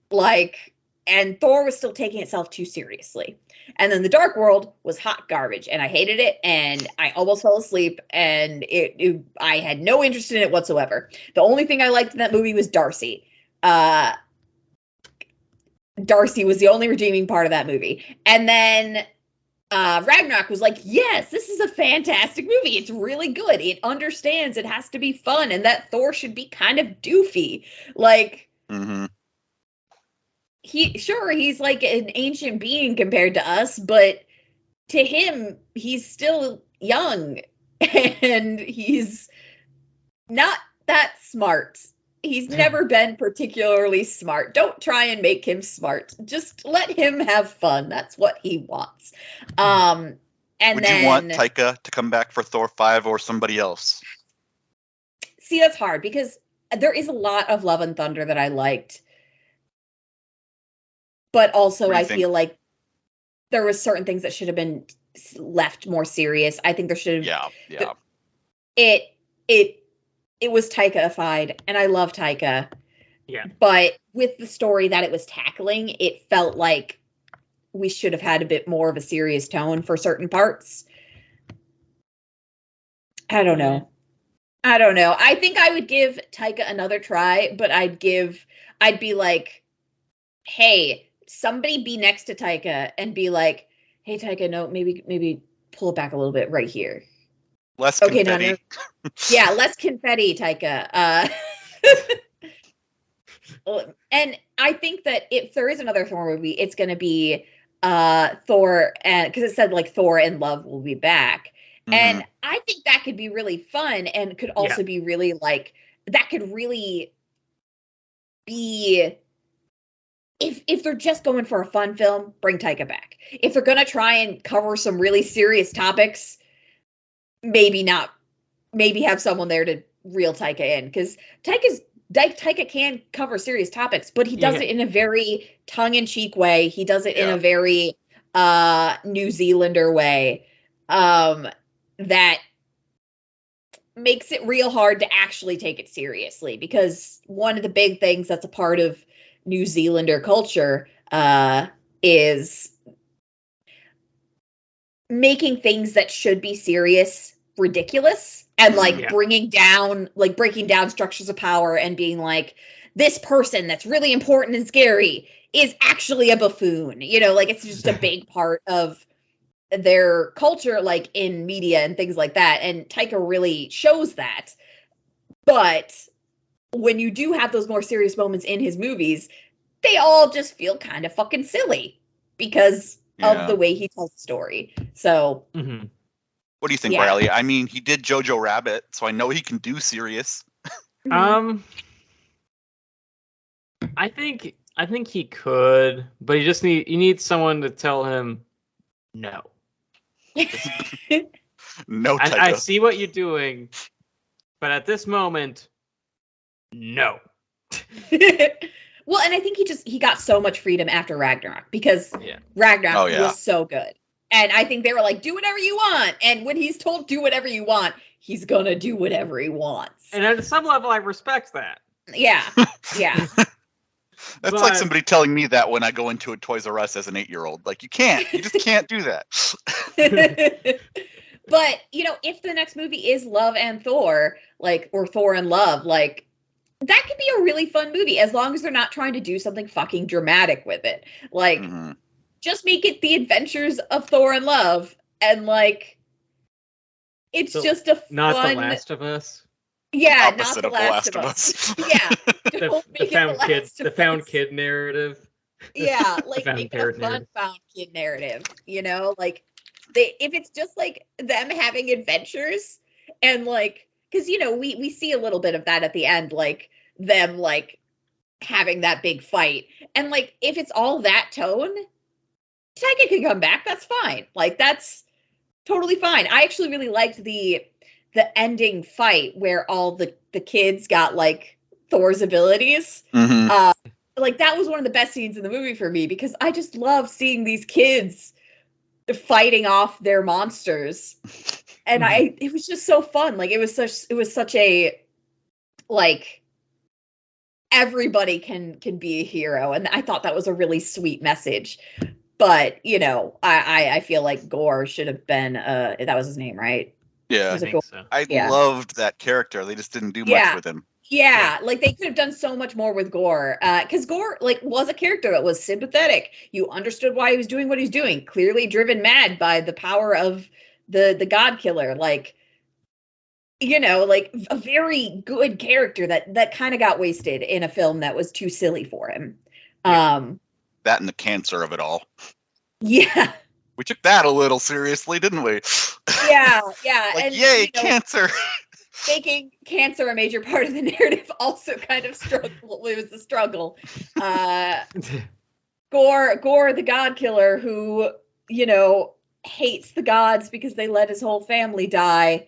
Like, and Thor was still taking itself too seriously. And then The Dark World was hot garbage, and I hated it, and I almost fell asleep, and I had no interest in it whatsoever. The only thing I liked in that movie was Darcy. Darcy was the only redeeming part of that movie. And then Ragnarok was like, yes, this is a fantastic movie. It's really good. It understands it has to be fun, and that Thor should be kind of doofy. Like, he's like an ancient being compared to us, but to him, he's still young, and he's not that smart. He's never been particularly smart. Don't try and make him smart. Just let him have fun. That's what he wants. And would you want Taika to come back for Thor 5 or somebody else? See, that's hard because there is a lot of Love and Thunder that I liked. But also I feel like there was certain things that should have been left more serious. I think there should have... Yeah. It was Taika-ified, and I love Taika. Yeah. But with the story that it was tackling, it felt like we should have had a bit more of a serious tone for certain parts. I don't know. I think I would give Taika another try, but I'd be like, hey, somebody be next to Taika and be like, hey, Taika, no, maybe pull it back a little bit right here. Less confetti. No. Yeah, less confetti, Taika. And I think that if there is another Thor movie, it's going to be Thor, and because it said like Thor and Love will be back, and I think that could be really fun, and could also be really like that could really be. If they're just going for a fun film, bring Taika back. If they're going to try and cover some really serious topics, maybe not. Maybe have someone there to reel Taika in, because Taika can cover serious topics, but he does it in a very tongue-in-cheek way. He does it in a very New Zealander way that makes it real hard to actually take it seriously, because one of the big things that's a part of New Zealander culture is making things that should be serious ridiculous, and like breaking down structures of power, and being like, this person that's really important and scary is actually a buffoon. You know, like it's just a big part of their culture, like in media and things like that. And Taika really shows that. But when you do have those more serious moments in his movies, they all just feel kind of fucking silly because of the way he tells the story. So what do you think, Riley? I mean, he did Jojo Rabbit, so I know he can do serious. I think he could, but you need someone to tell him no. No, Taika. I see what you're doing, but at this moment, no. Well, and I think he got so much freedom after Ragnarok, because Ragnarok was so good. And I think they were like, do whatever you want. And when he's told do whatever you want, he's going to do whatever he wants. And at some level, I respect that. Yeah. Yeah. That's like somebody telling me that when I go into a Toys R Us as an 8-year-old. Like, you just can't do that. But, you know, if the next movie is Love and Thor, like, or Thor and Love, like, that could be a really fun movie, as long as they're not trying to do something fucking dramatic with it. Like, just make it the adventures of Thor and Love, and like, it's just a fun... Not The Last of Us. Yeah, not The Last of Us. Yeah, the found kid narrative. Yeah, like make it a fun found kid narrative. You know, like if it's just like them having adventures, and like, because you know we see a little bit of that at the end, like them like having that big fight, and like if it's all that tone, Taika can come back. That's fine. Like that's totally fine. I actually really liked the ending fight where all the kids got like Thor's abilities. Like that was one of the best scenes in the movie for me, because I just love seeing these kids fighting off their monsters. And it was just so fun. Like it was such a, like, everybody can be a hero. And I thought that was a really sweet message. But, you know, I feel like Gore should have been, that was his name, right? Yeah. I think so. I loved that character. They just didn't do much with him. Yeah, like they could have done so much more with Gore, because Gore like was a character that was sympathetic. You understood why he was doing what he's doing. Clearly driven mad by the power of the God Killer. Like, you know, like a very good character that kind of got wasted in a film that was too silly for him. That and the cancer of it all. Yeah, we took that a little seriously, didn't we? Yeah. Like, and yay, cancer. Making cancer a major part of the narrative also kind of struggle. It was a struggle. Gore, the God Killer, who, you know, hates the gods because they let his whole family die,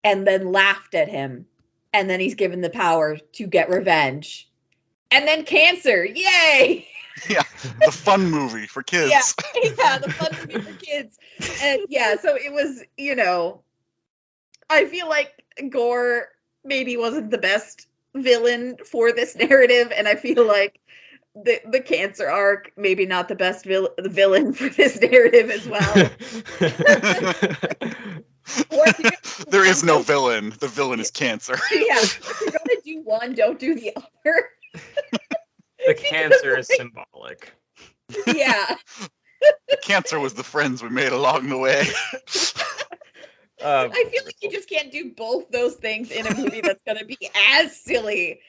and then laughed at him, and then he's given the power to get revenge, and then cancer, yay! Yeah, the fun movie for kids. Yeah, the fun movie for kids, and so it was, you know, I feel like Gore maybe wasn't the best villain for this narrative, and I feel like the cancer arc maybe not the best villain for this narrative as well. There is no villain. The villain is cancer. Yeah, if you're gonna do one, don't do the other. The cancer is symbolic. Yeah. The cancer was the friends we made along the way. I feel like you just can't do both those things in a movie that's going to be as silly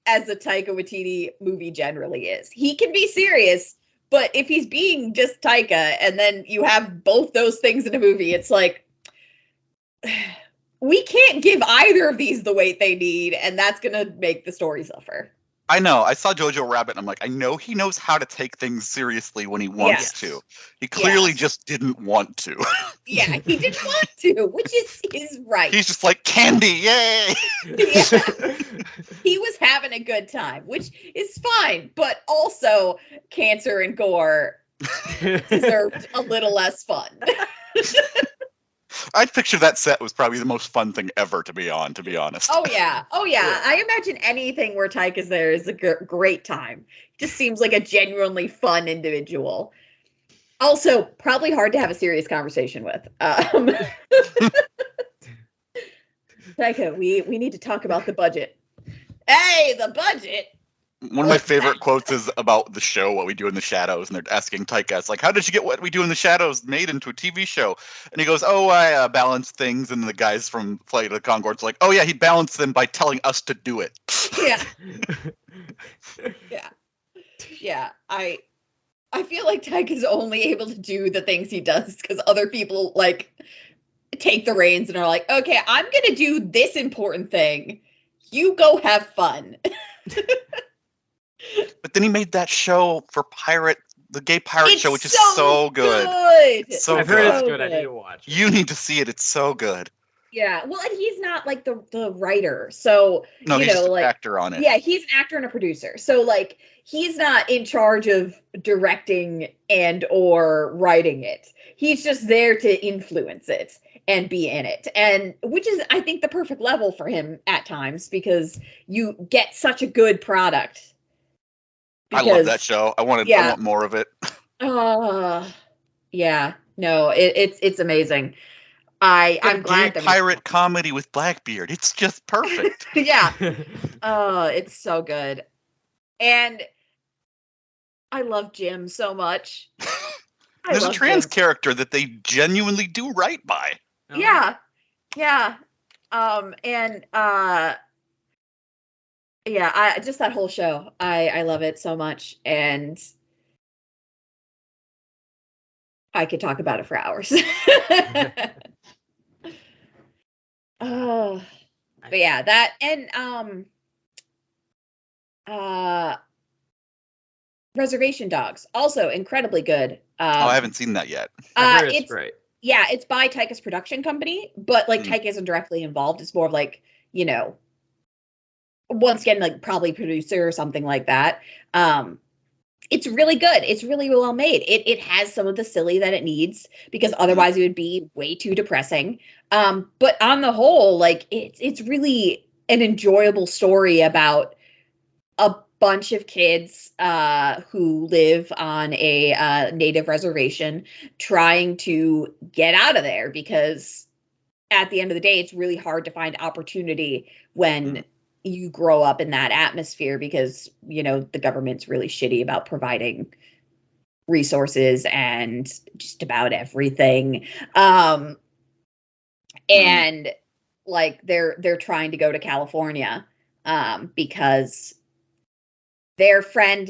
as a Taika Waititi movie generally is. He can be serious, but if he's being just Taika and then you have both those things in a movie, it's like, we can't give either of these the weight they need, and that's going to make the story suffer. I know. I saw Jojo Rabbit, and I'm like, I know he knows how to take things seriously when he wants to. He clearly just didn't want to. Yeah, he didn't want to, which is right. He's just like, candy, yay! Yeah. He was having a good time, which is fine, but also Cancer and Gore deserved a little less fun. I'd picture that set was probably the most fun thing ever to be on, to be honest. Oh, yeah. I imagine anything where Taika's there is a great time. Just seems like a genuinely fun individual. Also, probably hard to have a serious conversation with. Taika, we need to talk about the budget. Hey, the budget! One of my favorite quotes is about the show, What We Do in the Shadows, and they're asking Taika, it's like, how did you get What We Do in the Shadows made into a TV show? And he goes, I balanced things, and the guys from Flight of the Conchords are like, oh yeah, he balanced them by telling us to do it. Yeah. Yeah. I feel like Taika's only able to do the things he does because other people, like, take the reins and are like, okay, I'm gonna do this important thing. You go have fun. But then he made that show for the gay pirate show, which is so good. I've heard it's good. I need to watch it. You need to see it. It's so good. Yeah. Well, and he's not like the writer. So, no, he's just an actor on it. Yeah, he's an actor and a producer. So, like, he's not in charge of directing and or writing it. He's just there to influence it and be in it. And which is, I think, the perfect level for him at times because you get such a good product. I love that show. I want more of it. Yeah. No, it's amazing. I'm glad that pirate comedy with Blackbeard. It's just perfect. Yeah. Oh, it's so good. And I love Jim so much. There's a trans character that they genuinely do right by. Yeah. I just that whole show. I love it so much, and I could talk about it for hours. Oh, but yeah, that and Reservation Dogs, also incredibly good. I haven't seen that yet. I heard it's great. Yeah, it's by Taika's production company, but like Taika isn't directly involved. It's more of like, you know, once again, like probably producer or something like that. It's really good. It's really well made. It has some of the silly that it needs because otherwise it would be way too depressing. But on the whole, like it's really an enjoyable story about a bunch of kids who live on a native reservation trying to get out of there because at the end of the day, it's really hard to find opportunity when you grow up in that atmosphere because, you know, the government's really shitty about providing resources and just about everything. And like they're trying to go to California because their friend,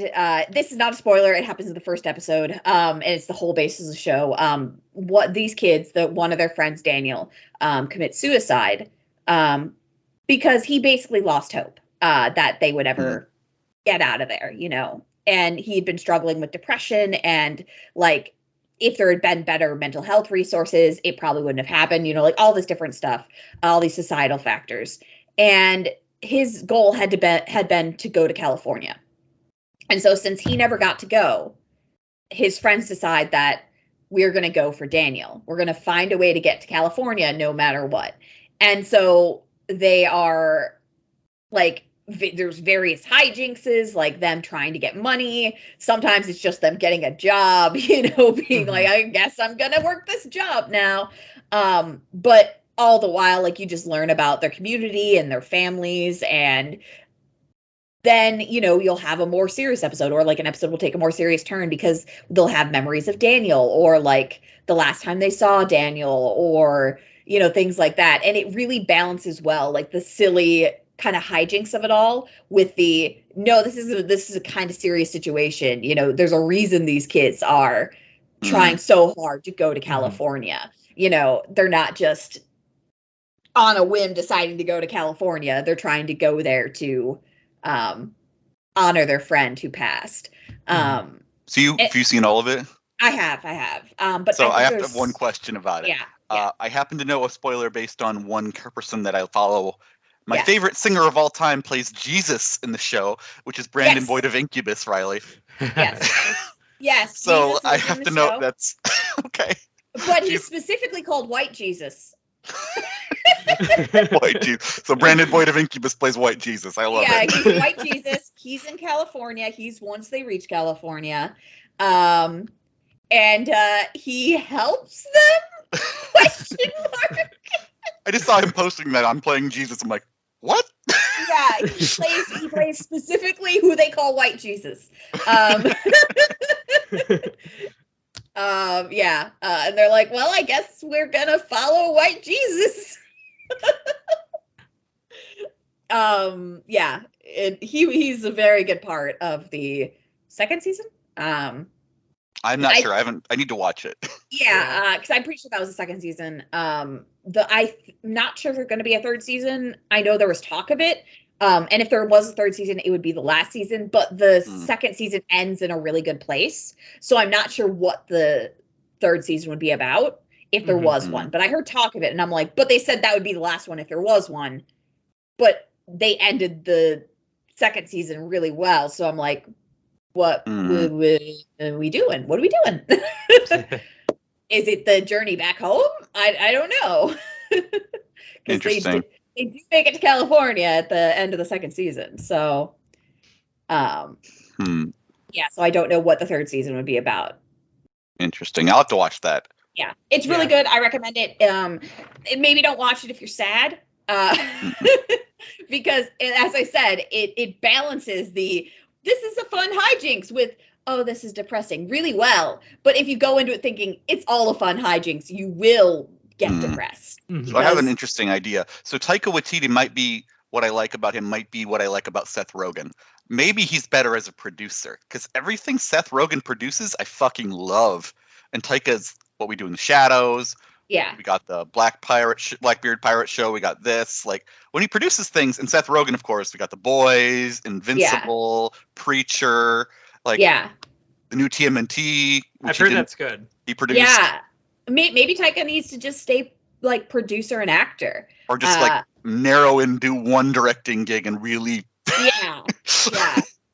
this is not a spoiler, it happens in the first episode, and it's the whole basis of the show. What these kids, one of their friends, Daniel, commits suicide because he basically lost hope that they would ever get out of there, you know. And he'd been struggling with depression, and like if there had been better mental health resources, it probably wouldn't have happened, you know, like all this different stuff, all these societal factors. And his goal had been to go to California. And so since he never got to go, his friends decide that we're going to go for Daniel. We're going to find a way to get to California no matter what. And so they are like, there's various hijinkses, like them trying to get money. Sometimes it's just them getting a job, you know, being like, I guess I'm going to work this job now. But all the while, like you just learn about their community and their families, and then, you know, you'll have a more serious episode, or like an episode will take a more serious turn because they'll have memories of Daniel, or like the last time they saw Daniel, or, you know, things like that. And it really balances well, like the silly kind of hijinks of it all with the, no, this is a kind of serious situation. You know, there's a reason these kids are trying so hard to go to California. You know, they're not just on a whim deciding to go to California. They're trying to go there to honor their friend who passed. So have you seen all of it? I have. But so I have one question about it. Yeah. I happen to know a spoiler based on one person that I follow. My favorite singer of all time plays Jesus in the show, which is Brandon Boyd of Incubus, Riley. Yes. Yes. So I have to know that's okay. But he's specifically called White Jesus. White Jesus. So Brandon Boyd of Incubus plays White Jesus. I love it. Yeah, he's White Jesus. He's in California. He's once they reach California. And he helps them? Question mark. I just saw him posting that I'm playing Jesus. I'm like, what? Yeah, he plays specifically who they call White Jesus. And they're like, well, I guess we're gonna follow White Jesus. He's a very good part of the second season. I'm not sure. I need to watch it. Yeah, because I'm pretty sure that was the second season. I'm not sure if there's going to be a third season. I know there was talk of it. And if there was a third season, it would be the last season. But the second season ends in a really good place. So I'm not sure what the third season would be about if there was one. But I heard talk of it, and I'm like, but they said that would be the last one if there was one. But they ended the second season really well. So I'm like, what are we doing? What are we doing? Is it the journey back home? I don't know. Interesting. They do make it to California at the end of the second season. So, so I don't know what the third season would be about. Interesting. I'll have to watch that. Yeah, it's really good. I recommend it. Maybe don't watch it if you're sad. Because as I said, it balances this is a fun hijinks with, oh, this is depressing really well. But if you go into it thinking it's all a fun hijinks, you will get depressed. So I have an interesting idea. So Taika Waititi might be what I like about Seth Rogen. Maybe he's better as a producer, because everything Seth Rogen produces, I fucking love. And Taika's What We Do in the Shadows. Yeah. We got the Blackbeard Pirate show. We got this. Like, when he produces things, and Seth Rogen, of course, we got The Boys, Invincible, Preacher, like the new TMNT. I've heard that's good. He produced. Yeah. Maybe Taika needs to just stay like producer and actor. Or just like narrow and do one directing gig and really. Yeah.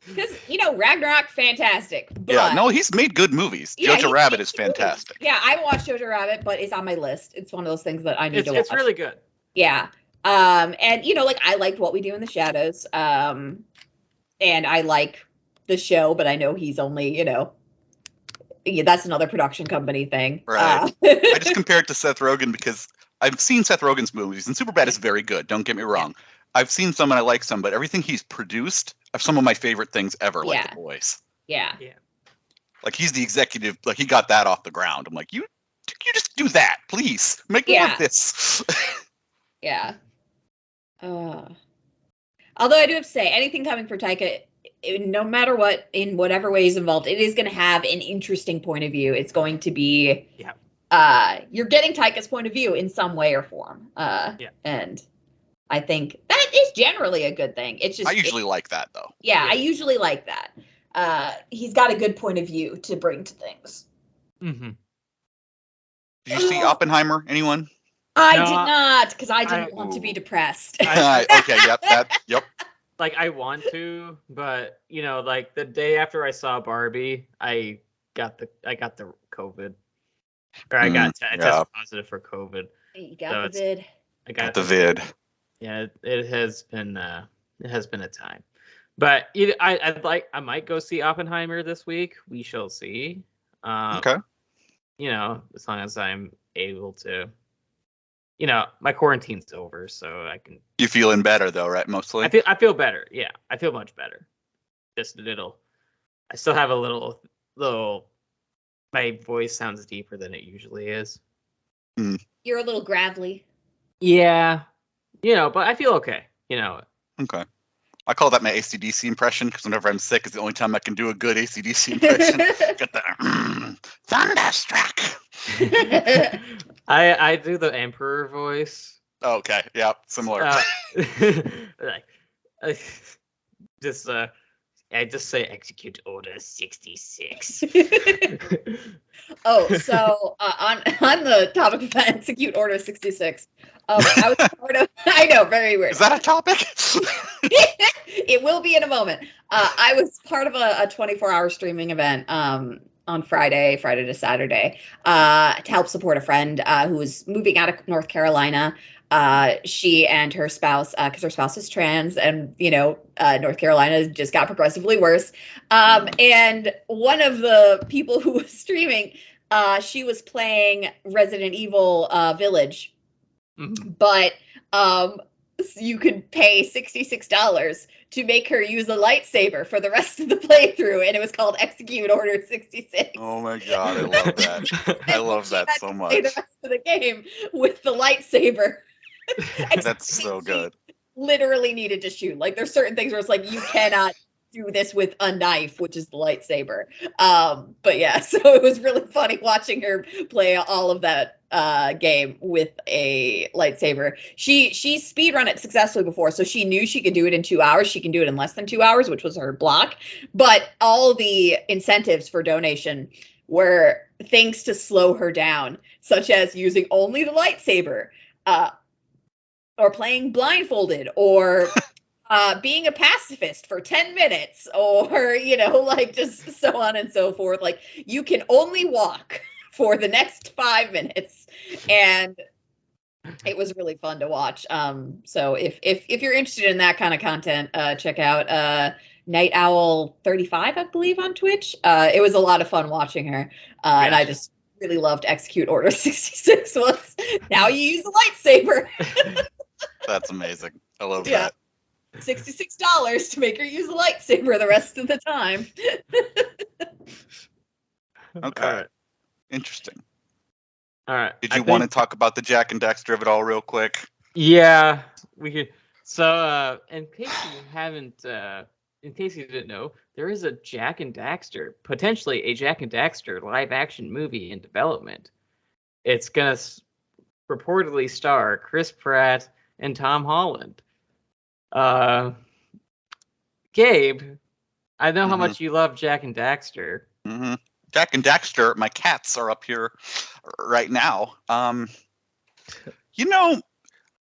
Because, Ragnarok, fantastic. But, yeah, no, he's made good movies. Jojo Rabbit is fantastic. Yeah, I haven't watched Jojo Rabbit, but it's on my list. It's one of those things that I need to watch. It's really good. Yeah. And, I liked What We Do in the Shadows. And I like the show, but I know he's only, that's another production company thing. Right. I just compare it to Seth Rogen because I've seen Seth Rogen's movies, and Superbad is very good. Don't get me wrong. Yeah. I've seen some and I like some, but everything he's produced are some of my favorite things ever, like The Boys. Yeah. Like he's the executive, like he got that off the ground. I'm like, you just do that, please. Make more of this. Yeah. Although I do have to say, anything coming from Taika, no matter what, in whatever way he's involved, it is going to have an interesting point of view. It's going to be, you're getting Taika's point of view in some way or form. And I think that is generally a good thing. It's just, I usually like that though. Yeah, I usually like that. He's got a good point of view to bring to things. Mm-hmm. Did you see Oppenheimer? Anyone? I did not, because I didn't want to be depressed. Okay, yep. Like I want to, but like the day after I saw Barbie, I got the COVID, or I tested positive for COVID. You got the vid. I got the vid. Yeah, it has been a time, but I might go see Oppenheimer this week. We shall see. Okay. As long as I'm able to. My quarantine's over, so I can. You feeling better though, right? Mostly. I feel better. Yeah, I feel much better. Just a little. I still have a little. My voice sounds deeper than it usually is. You're a little gravelly. Yeah, but I feel okay. Okay. I call that my AC/DC impression because whenever I'm sick, it's the only time I can do a good AC/DC impression. Get the thunderstruck. I do the Emperor voice. Okay, yeah, similar. I just say execute order 66. So on the topic of execute order 66, I was part of. I know, very weird. Is that a topic? It will be in a moment. I was part of a 24-hour streaming event on Friday to Saturday to help support a friend who was moving out of North Carolina. She and her spouse, because her spouse is trans, and North Carolina just got progressively worse. And one of the people who was streaming, she was playing Resident Evil Village, but you could pay $66 to make her use a lightsaber for the rest of the playthrough, and it was called Execute Order 66. Oh my god, I love that. I love that so much. The rest of the game with the lightsaber. That's so good. Literally needed to shoot. Like there's certain things where it's like you cannot do this with a knife, which is the lightsaber. But yeah, so it was really funny watching her play all of that game with a lightsaber. She speedrun it successfully before, so she knew she could do it in 2 hours. She can do it in less than 2 hours, which was her block. But all the incentives for donation were things to slow her down, such as using only the lightsaber, or playing blindfolded, or being a pacifist for 10 minutes, or, just so on and so forth. Like, you can only walk for the next 5 minutes. And it was really fun to watch. So if you're interested in that kind of content, check out Night Owl 35, I believe, on Twitch. It was a lot of fun watching her. And I just really loved Execute Order 66 was now you use a lightsaber. That's amazing. I love that. $66 to make her use a lightsaber the rest of the time. Okay. Right. Interesting. All right. Did you want to talk about the Jack and Daxter of it all real quick? Yeah, we could. So, in case you didn't know, there is a Jack and Daxter, potentially a Jack and Daxter live-action movie in development. It's gonna reportedly star Chris Pratt and Tom Holland. Gabe, I know how much you love Jack and Daxter. Mm-hmm. Jack and Daxter, my cats are up here right now.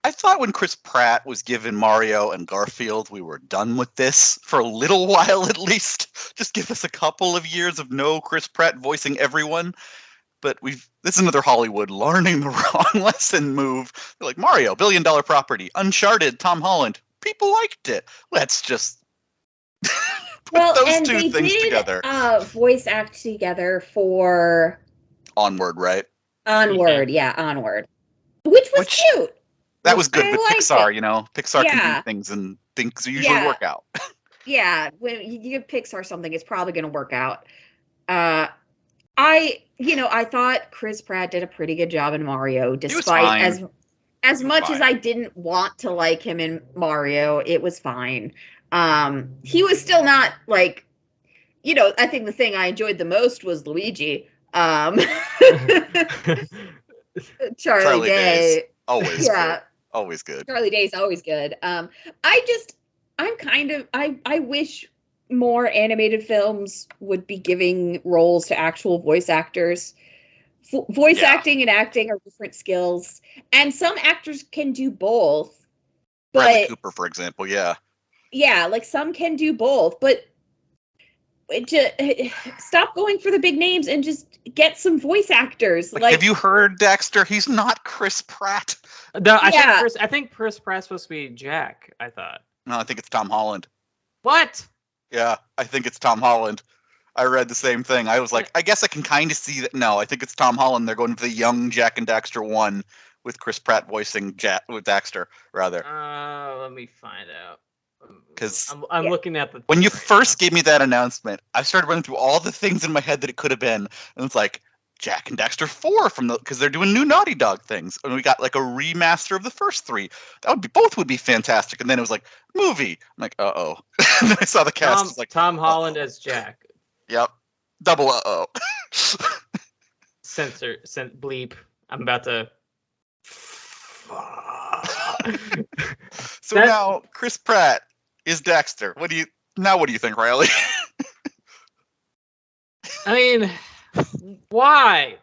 I thought when Chris Pratt was given Mario and Garfield, we were done with this for a little while at least. Just give us a couple of years of no Chris Pratt voicing everyone. But this is another Hollywood learning the wrong lesson move. They're like, Mario, $1 billion property. Uncharted, Tom Holland. People liked it. Let's just put those two things together. Voice act together for Onward, right? Onward, yeah, Onward. Which was cute. That was good with Pixar, Pixar can do things and things usually work out. Yeah, when you give Pixar something, it's probably going to work out. I thought Chris Pratt did a pretty good job in Mario, despite as much as I didn't want to like him in Mario, it was fine. He was still not like, I think the thing I enjoyed the most was Luigi. Charlie Day. Always good. Always good. Charlie Day's always good. I wish more animated films would be giving roles to actual voice actors. Voice acting and acting are different skills, and some actors can do both. But Bradley Cooper, for example, like some can do both, but stop going for the big names and just get some voice actors. Like have you heard Dexter? He's not Chris Pratt. No, I think Chris Pratt's supposed to be Jack. I thought. No, I think it's Tom Holland. What? Yeah, I think it's Tom Holland. I read the same thing. I was like, I guess I can kind of see that. No, I think it's Tom Holland. They're going for the young Jack and Daxter 1 with Chris Pratt voicing with Daxter, rather. Let me find out. Because I'm looking at when you first gave me that announcement, I started running through all the things in my head that it could have been, and it's like Jack and Daxter 4 because they're doing new Naughty Dog things, and we got like a remaster of the first 3. Both would be fantastic. And then it was like movie. I'm like, and then I saw the cast. It's like Tom Holland as Jack. Yep, double Bleep. I'm about to. So now Chris Pratt is Dexter. What do you think, Riley? I mean, why?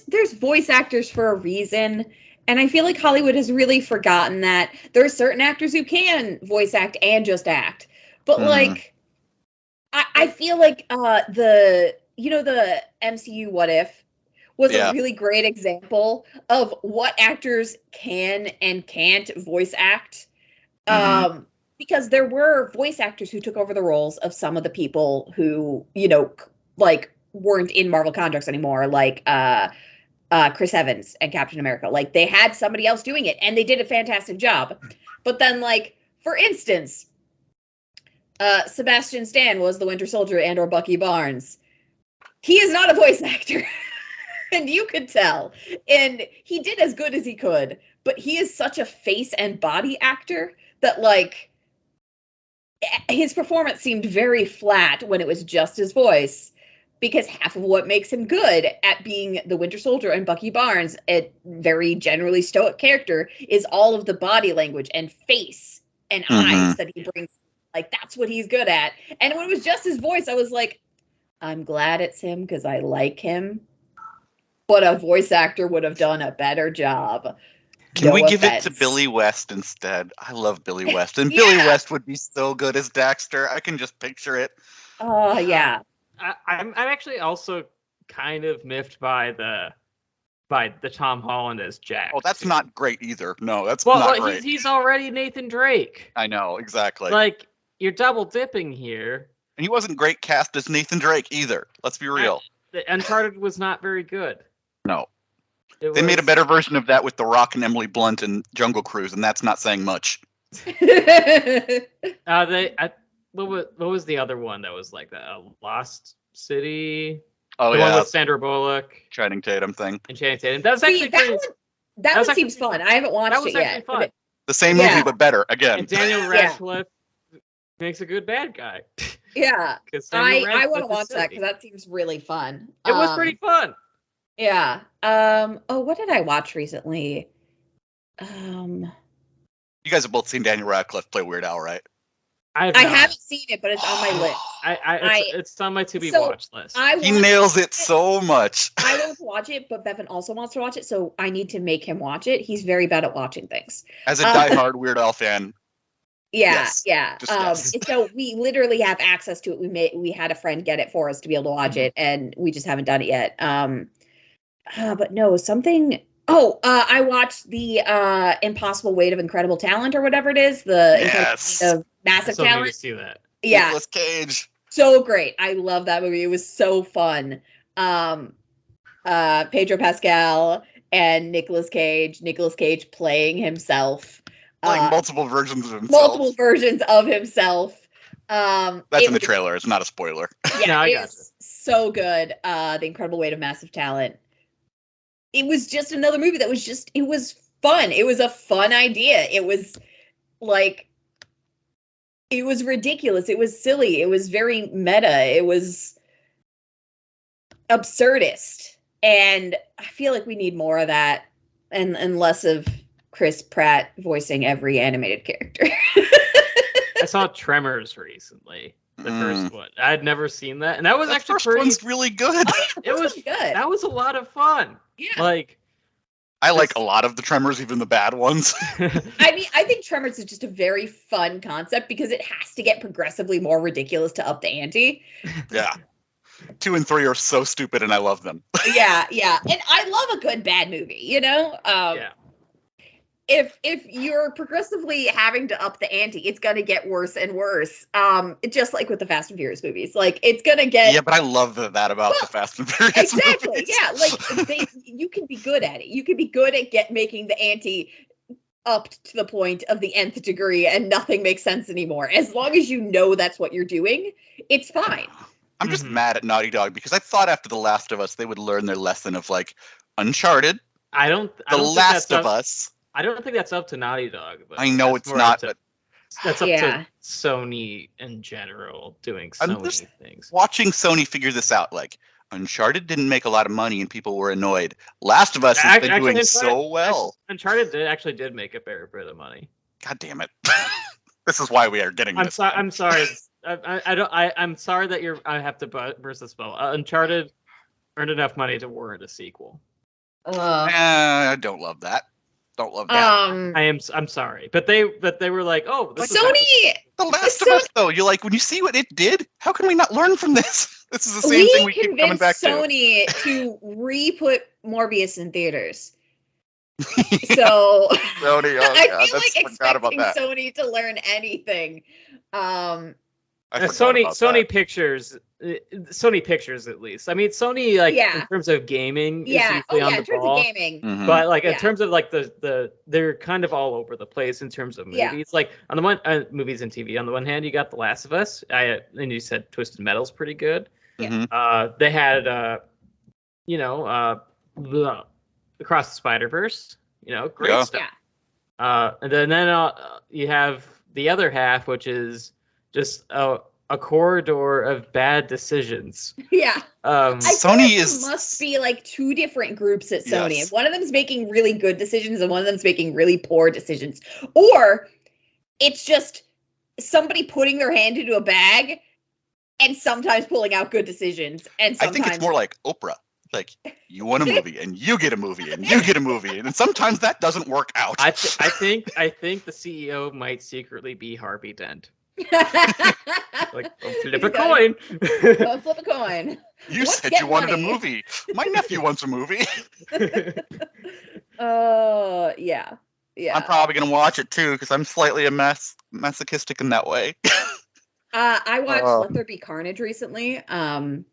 There's voice actors for a reason, and I feel like Hollywood has really forgotten that there are certain actors who can voice act and just act. But like, I feel like the MCU What If was a really great example of what actors can and can't voice act. Because there were voice actors who took over the roles of some of the people who, weren't in Marvel contracts anymore, like Chris Evans and Captain America. Like, they had somebody else doing it, and they did a fantastic job. But then, like, for instance, Sebastian Stan was the Winter Soldier and or Bucky Barnes. He is not a voice actor. And you could tell. And he did as good as he could. But he is such a face and body actor that, like, his performance seemed very flat when it was just his voice. Because half of what makes him good at being the Winter Soldier and Bucky Barnes, a very generally stoic character, is all of the body language and face and eyes that he brings. Like, that's what he's good at. And when it was just his voice, I was like, I'm glad it's him because I like him. But a voice actor would have done a better job. Can we give it to Billy West instead? I love Billy West. And Billy West would be so good as Daxter. I can just picture it. Oh, yeah. I'm actually also kind of miffed by the Tom Holland as Jack. Oh, that's not great either. No, that's not great. He's already Nathan Drake. I know, exactly. Like, you're double dipping here. And he wasn't great cast as Nathan Drake either. Let's be real. Uncharted was not very good. No. They made a better version of that with The Rock and Emily Blunt in Jungle Cruise, and that's not saying much. What was the other one that was like that? Lost City? Oh, the one with Sandra Bullock. Channing Tatum thing. And Channing Tatum. That was actually that one seems fun. I haven't watched it yet. Fun. The same movie, but better, again. And Daniel Radcliffe makes a a guy. Yeah. I want to watch that because that seems really fun. It was pretty fun. Yeah. What did I watch recently? You guys have both seen Daniel Radcliffe play Weird Al, right? I haven't seen it, but it's on my list. It's on my to-be-watch list. He nails it so much. I will watch it, but Bevan also wants to watch it, so I need to make him watch it. He's very bad at watching things. As a diehard Weird Al fan. Yeah, Yes. yeah. Yes. So we literally have access to it. We had a friend get it for us to be able to watch it, and we just haven't done it yet. But no, something. Oh, I watched the Impossible Weight of Incredible Talent or whatever it is. The Yes. Incredible Weight of Massive I Talent. to see that. Yeah, Nicolas Cage. so great. I love that movie. It was so fun. Pedro Pascal and Nicolas Cage. Nicolas Cage playing himself. Like multiple versions of himself. Multiple versions of himself. That's in the trailer. It's not a spoiler. Yeah, No, I got it's so good. The Incredible Weight of Massive Talent. It was just another movie that was just, it was fun. It was a fun idea. It was like, it was ridiculous. It was silly. It was very meta. It was absurdist. And I feel like we need more of that and less of Chris Pratt voicing every animated character. I saw Tremors recently, the first one. I had never seen that, and that was actually first pretty. one's really good. It was good. That was a lot of fun. Yeah. Like, I like a lot of the Tremors, even the bad ones. I mean, I think Tremors is just a very fun concept because it has to get progressively more ridiculous to up the ante. Yeah. 2 and 3 are so stupid, and I love them. Yeah. And I love a good bad movie, you know? yeah. If you're progressively having to up the ante, it's gonna get worse and worse. Just like with the Fast and Furious movies, like it's gonna get. Yeah, but I love that about the Fast and Furious exactly. movies. Yeah, like you can be good at it. You can be good at making the ante up to the point of the nth degree, and nothing makes sense anymore. As long as you know that's what you're doing, it's fine. I'm just mad at Naughty Dog because I thought after The Last of Us they would learn their lesson of like Uncharted, I don't The think Last that's of up, Us. I don't think that's up to Naughty Dog. But I know that's it's more not, up to- but that's up Yeah. to Sony in general doing so I'm many just things. watching Sony figure this out. Like Uncharted didn't make a lot of money and people were annoyed. Last of Us has been Actually, doing so well. Uncharted did make a fair bit of money. God damn it! This is why we are getting this. I'm sorry. I'm sorry that I have to burst this bubble. Uncharted earned enough money to warrant a sequel. I don't love that. Don't love that. I'm sorry, but they were like, oh, this Sony. The Last of Us, though, you're like, when you see what it did, how can we not learn from this? This is the same thing we keep coming back Sony to re-put Morbius in theaters. So Sony, I feel like forgot about expecting that. Sony to learn anything. I forgot about Sony that. Pictures. Sony Pictures, at least. I mean, Sony, like in terms of gaming, is usually on the in terms ball. of gaming. Mhm. But like in terms of like they're kind of all over the place in terms of movies. Yeah. Like on the one movies and TV. On the one hand, you got The Last of Us. And you said Twisted Metal's pretty good. Mhm. They had Across the Spider-Verse. Great stuff. Yeah. And then you have the other half, which is just a corridor of bad decisions. Yeah. I Sony must be like two different groups at Sony. Yes. One of them's making really good decisions and one of them's making really poor decisions. Or it's just somebody putting their hand into a bag and sometimes pulling out good decisions. And I sometimes think it's more like Oprah. Like, you want a movie, and you get a movie, and you get a movie, and sometimes that doesn't work out. I think the CEO might secretly be Harvey Dent. Like, flip a coin. Go flip a coin. You Let's said get you wanted money. a movie. My nephew wants a movie. Yeah. I'm probably gonna watch it too because I'm slightly masochistic in that way. I watched Let There Be Carnage recently. And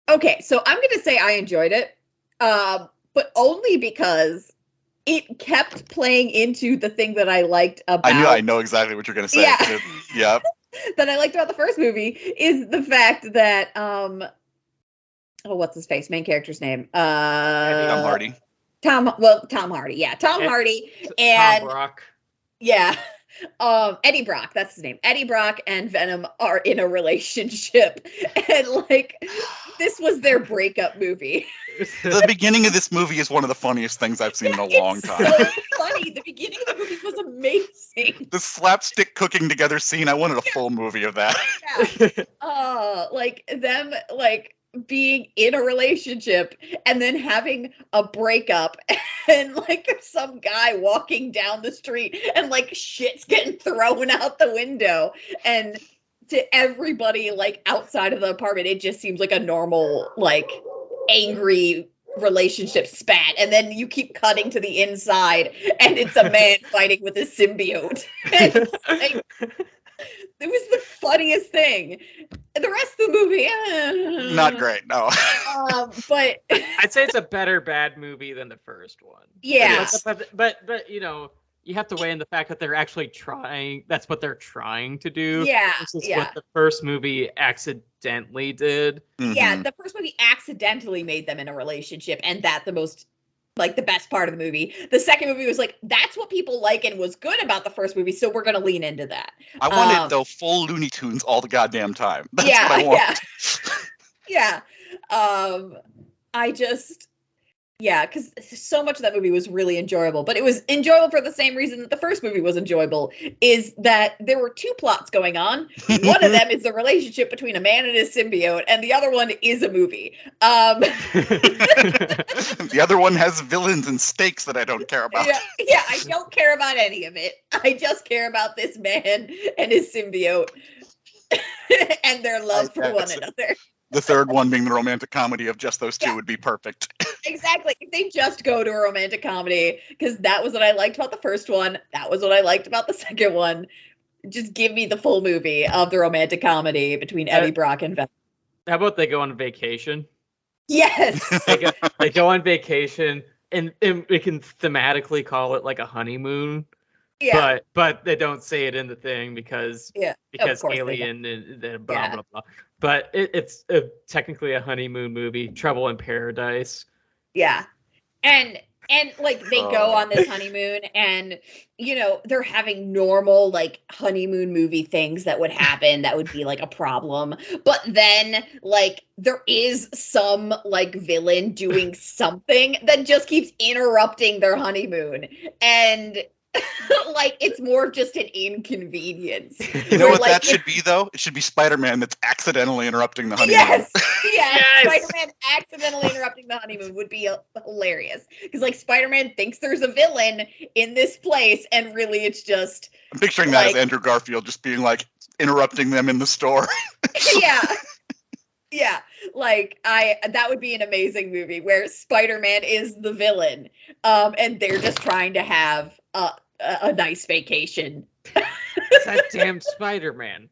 okay, so I'm gonna say I enjoyed it, but only because it kept playing into the thing that I liked about. I know exactly what you're gonna say. Yeah. Yep. That I liked about the first movie is the fact that what's his face? Main character's name? Tom Hardy. Tom Hardy. Yeah, Tom Hardy and Tom Brock. yeah. Eddie Brock, that's his name. Eddie Brock and Venom are in a relationship. And like this was their breakup movie. The beginning of this movie is one of the funniest things I've seen in a long time. So funny. The beginning of the movie was amazing. The slapstick cooking together scene, I wanted a full movie of that. Yeah. Like them like being in a relationship and then having a breakup and like there's some guy walking down the street and like shit's getting thrown out the window, and to everybody like outside of the apartment it just seems like a normal like angry relationship spat, and then you keep cutting to the inside and it's a man fighting with a symbiote. It was the funniest thing. The rest of the movie, not great. No, but I'd say it's a better bad movie than the first one. Yeah, but you know, you have to weigh in the fact that they're actually trying. That's what they're trying to do. Yeah, this is what the first movie accidentally did. Yeah, the first movie accidentally made them in a relationship, and the best part of the movie. The second movie was like, that's what people like and was good about the first movie, so we're going to lean into that. I wanted, though, full Looney Tunes all the goddamn time. That's what I want. Yeah. Because so much of that movie was really enjoyable, but it was enjoyable for the same reason that the first movie was enjoyable, is that there were two plots going on. One of them is the relationship between a man and his symbiote, and the other one is a movie. The other one has villains and stakes that I don't care about. Yeah, I don't care about any of it. I just care about this man and his symbiote and their love for one another. The third one being the romantic comedy of just those two would be perfect. Exactly. If they just go to a romantic comedy, because that was what I liked about the first one. That was what I liked about the second one. Just give me the full movie of the romantic comedy between Eddie Brock and Venom. How about they go on vacation? Yes. They go on vacation, and we can thematically call it like a honeymoon. Yeah. But they don't say it in the thing because alien and blah blah blah. But it's technically a honeymoon movie, Trouble in Paradise. Yeah. And like they go on this honeymoon and, you know, they're having normal like honeymoon movie things that would happen that would be like a problem. But then like there is some like villain doing something that just keeps interrupting their honeymoon. And like it's more of just an inconvenience. You know what that should be though? It should be Spider-Man that's accidentally interrupting the honeymoon. Yes. Spider-Man accidentally interrupting the honeymoon would be hilarious. Because like Spider-Man thinks there's a villain in this place, and really it's just. I'm picturing that as Andrew Garfield just being like interrupting them in the store. Yeah, like that would be an amazing movie where Spider-Man is the villain, and they're just trying to have a nice vacation. That damn Spider-Man.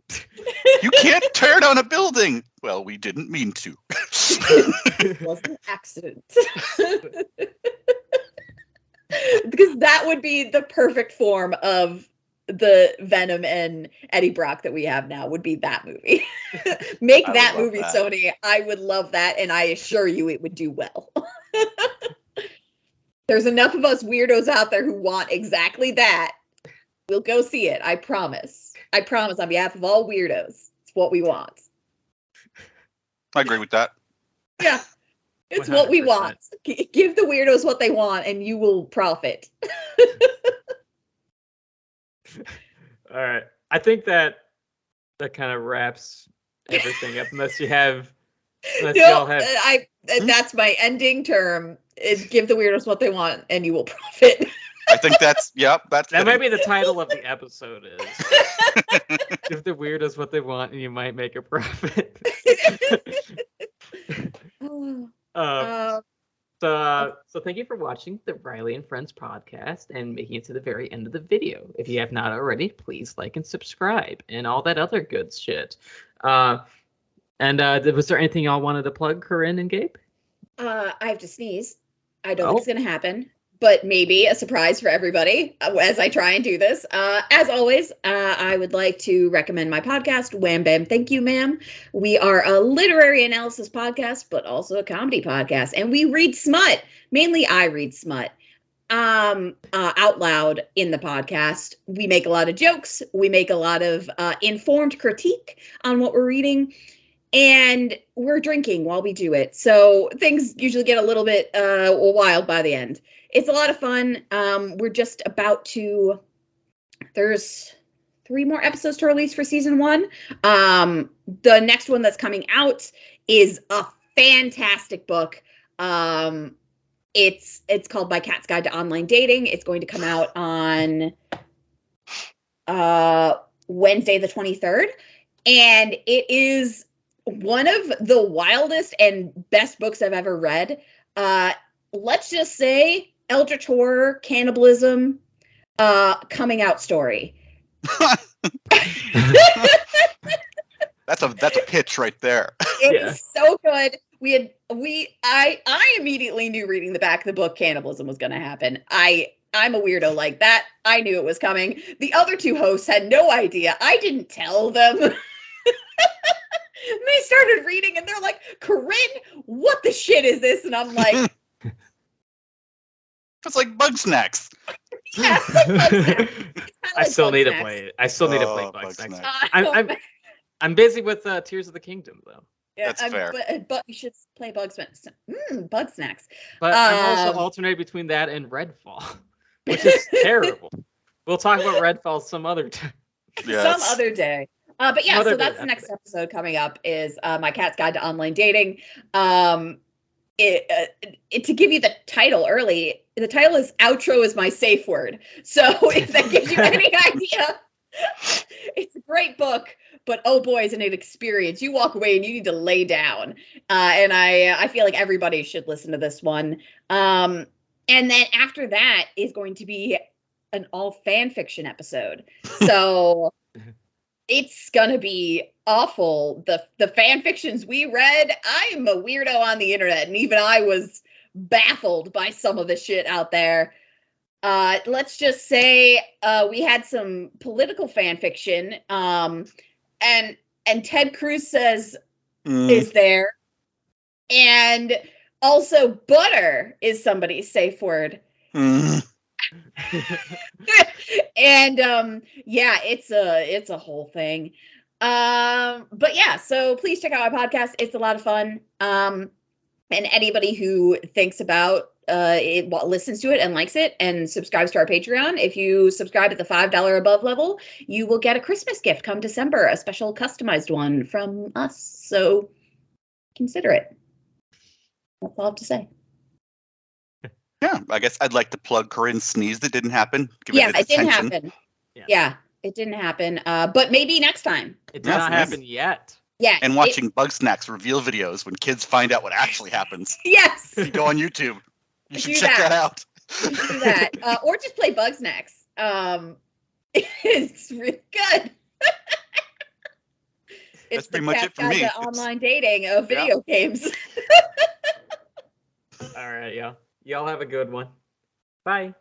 You can't tear down a building. Well, we didn't mean to. It was an accident. Because that would be the perfect form of the Venom and Eddie Brock that we have now, would be that movie. Make that movie, Sony. I would love that, and I assure you it would do well. There's enough of us weirdos out there who want exactly that. We'll go see it. I promise. I promise on behalf of all weirdos. It's what we want. I agree with that. Yeah. It's 100%. What we want. Give the weirdos what they want and you will profit. All right. I think that kind of wraps everything up unless you have that's my ending term, is give the weirdos what they want and you will profit. I think that might be the title of the episode is give the weirdos what they want and you might make a profit. So thank you for watching the Riley and Friends podcast and making it to the very end of the video. If you have not already, please like and subscribe and all that other good shit. Was there anything y'all wanted to plug, Corinne and Gabe? I have to sneeze. I don't think it's going to happen, but maybe a surprise for everybody as I try and do this. As always, I would like to recommend my podcast, Wham Bam Thank You Ma'am. We are a literary analysis podcast, but also a comedy podcast, and we read smut. Mainly I read smut out loud in the podcast. We make a lot of jokes. We make a lot of informed critique on what we're reading. And we're drinking while we do it. So things usually get a little bit wild by the end. It's a lot of fun. We're just about to, there's 3 more episodes to release for season 1. The next one that's coming out is a fantastic book. It's called My Cat's Guide to Online Dating. It's going to come out on Wednesday the 23rd, and it is one of the wildest and best books I've ever read. Let's just say eldritch horror, cannibalism, coming out story. That's a pitch right there. It is so good. I immediately knew reading the back of the book cannibalism was going to happen. I'm a weirdo like that. I knew it was coming. The other two hosts had no idea. I didn't tell them. They started reading and they're like, "Corinne, what the shit is this?" And I'm like, it's like Bug Snacks. Yeah, it's like Bug Snacks. I still need to play it. I still need to play Bug Snacks. I'm busy with Tears of the Kingdom though. Yeah, that's fair. But you should play Bug Snacks. Bug Snacks. But I'm also alternating between that and Redfall, which is terrible. We'll talk about Redfall some other time. Some other day. But yeah, so that's the next episode coming up is My Cat's Guide to Online Dating. To give you the title early, the title is Outro is My Safe Word. So if that gives you any idea, it's a great book, but oh boy, is it an experience. You walk away and you need to lay down. And I feel like everybody should listen to this one. And then after that is going to be an all fan fiction episode. So it's gonna be awful. The fan fictions we read, I am a weirdo on the internet, and even I was baffled by some of the shit out there. Let's just say we had some political fan fiction, and Ted Cruz says is there, and also butter is somebody's safe word. And yeah, it's a whole thing. But yeah, so please check out my podcast. It's a lot of fun. And anybody who thinks about it, listens to it and likes it and subscribes to our Patreon, if you subscribe at the $5 above level, you will get a Christmas gift come December, a special customized one from us. So consider it. That's all I have to say. Yeah, I guess I'd like to plug Corinne's sneeze that didn't happen. It didn't happen. Yeah, it didn't happen. But maybe next time. It did not happen yet. Yeah. And watching Bug Snacks reveal videos when kids find out what actually happens. Yes. You go on YouTube. You should Do check that out. Do that. Or just play Bug Snacks. It's really good. That's pretty much it for me. Online dating of video games. All right, y'all. Y'all have a good one. Bye.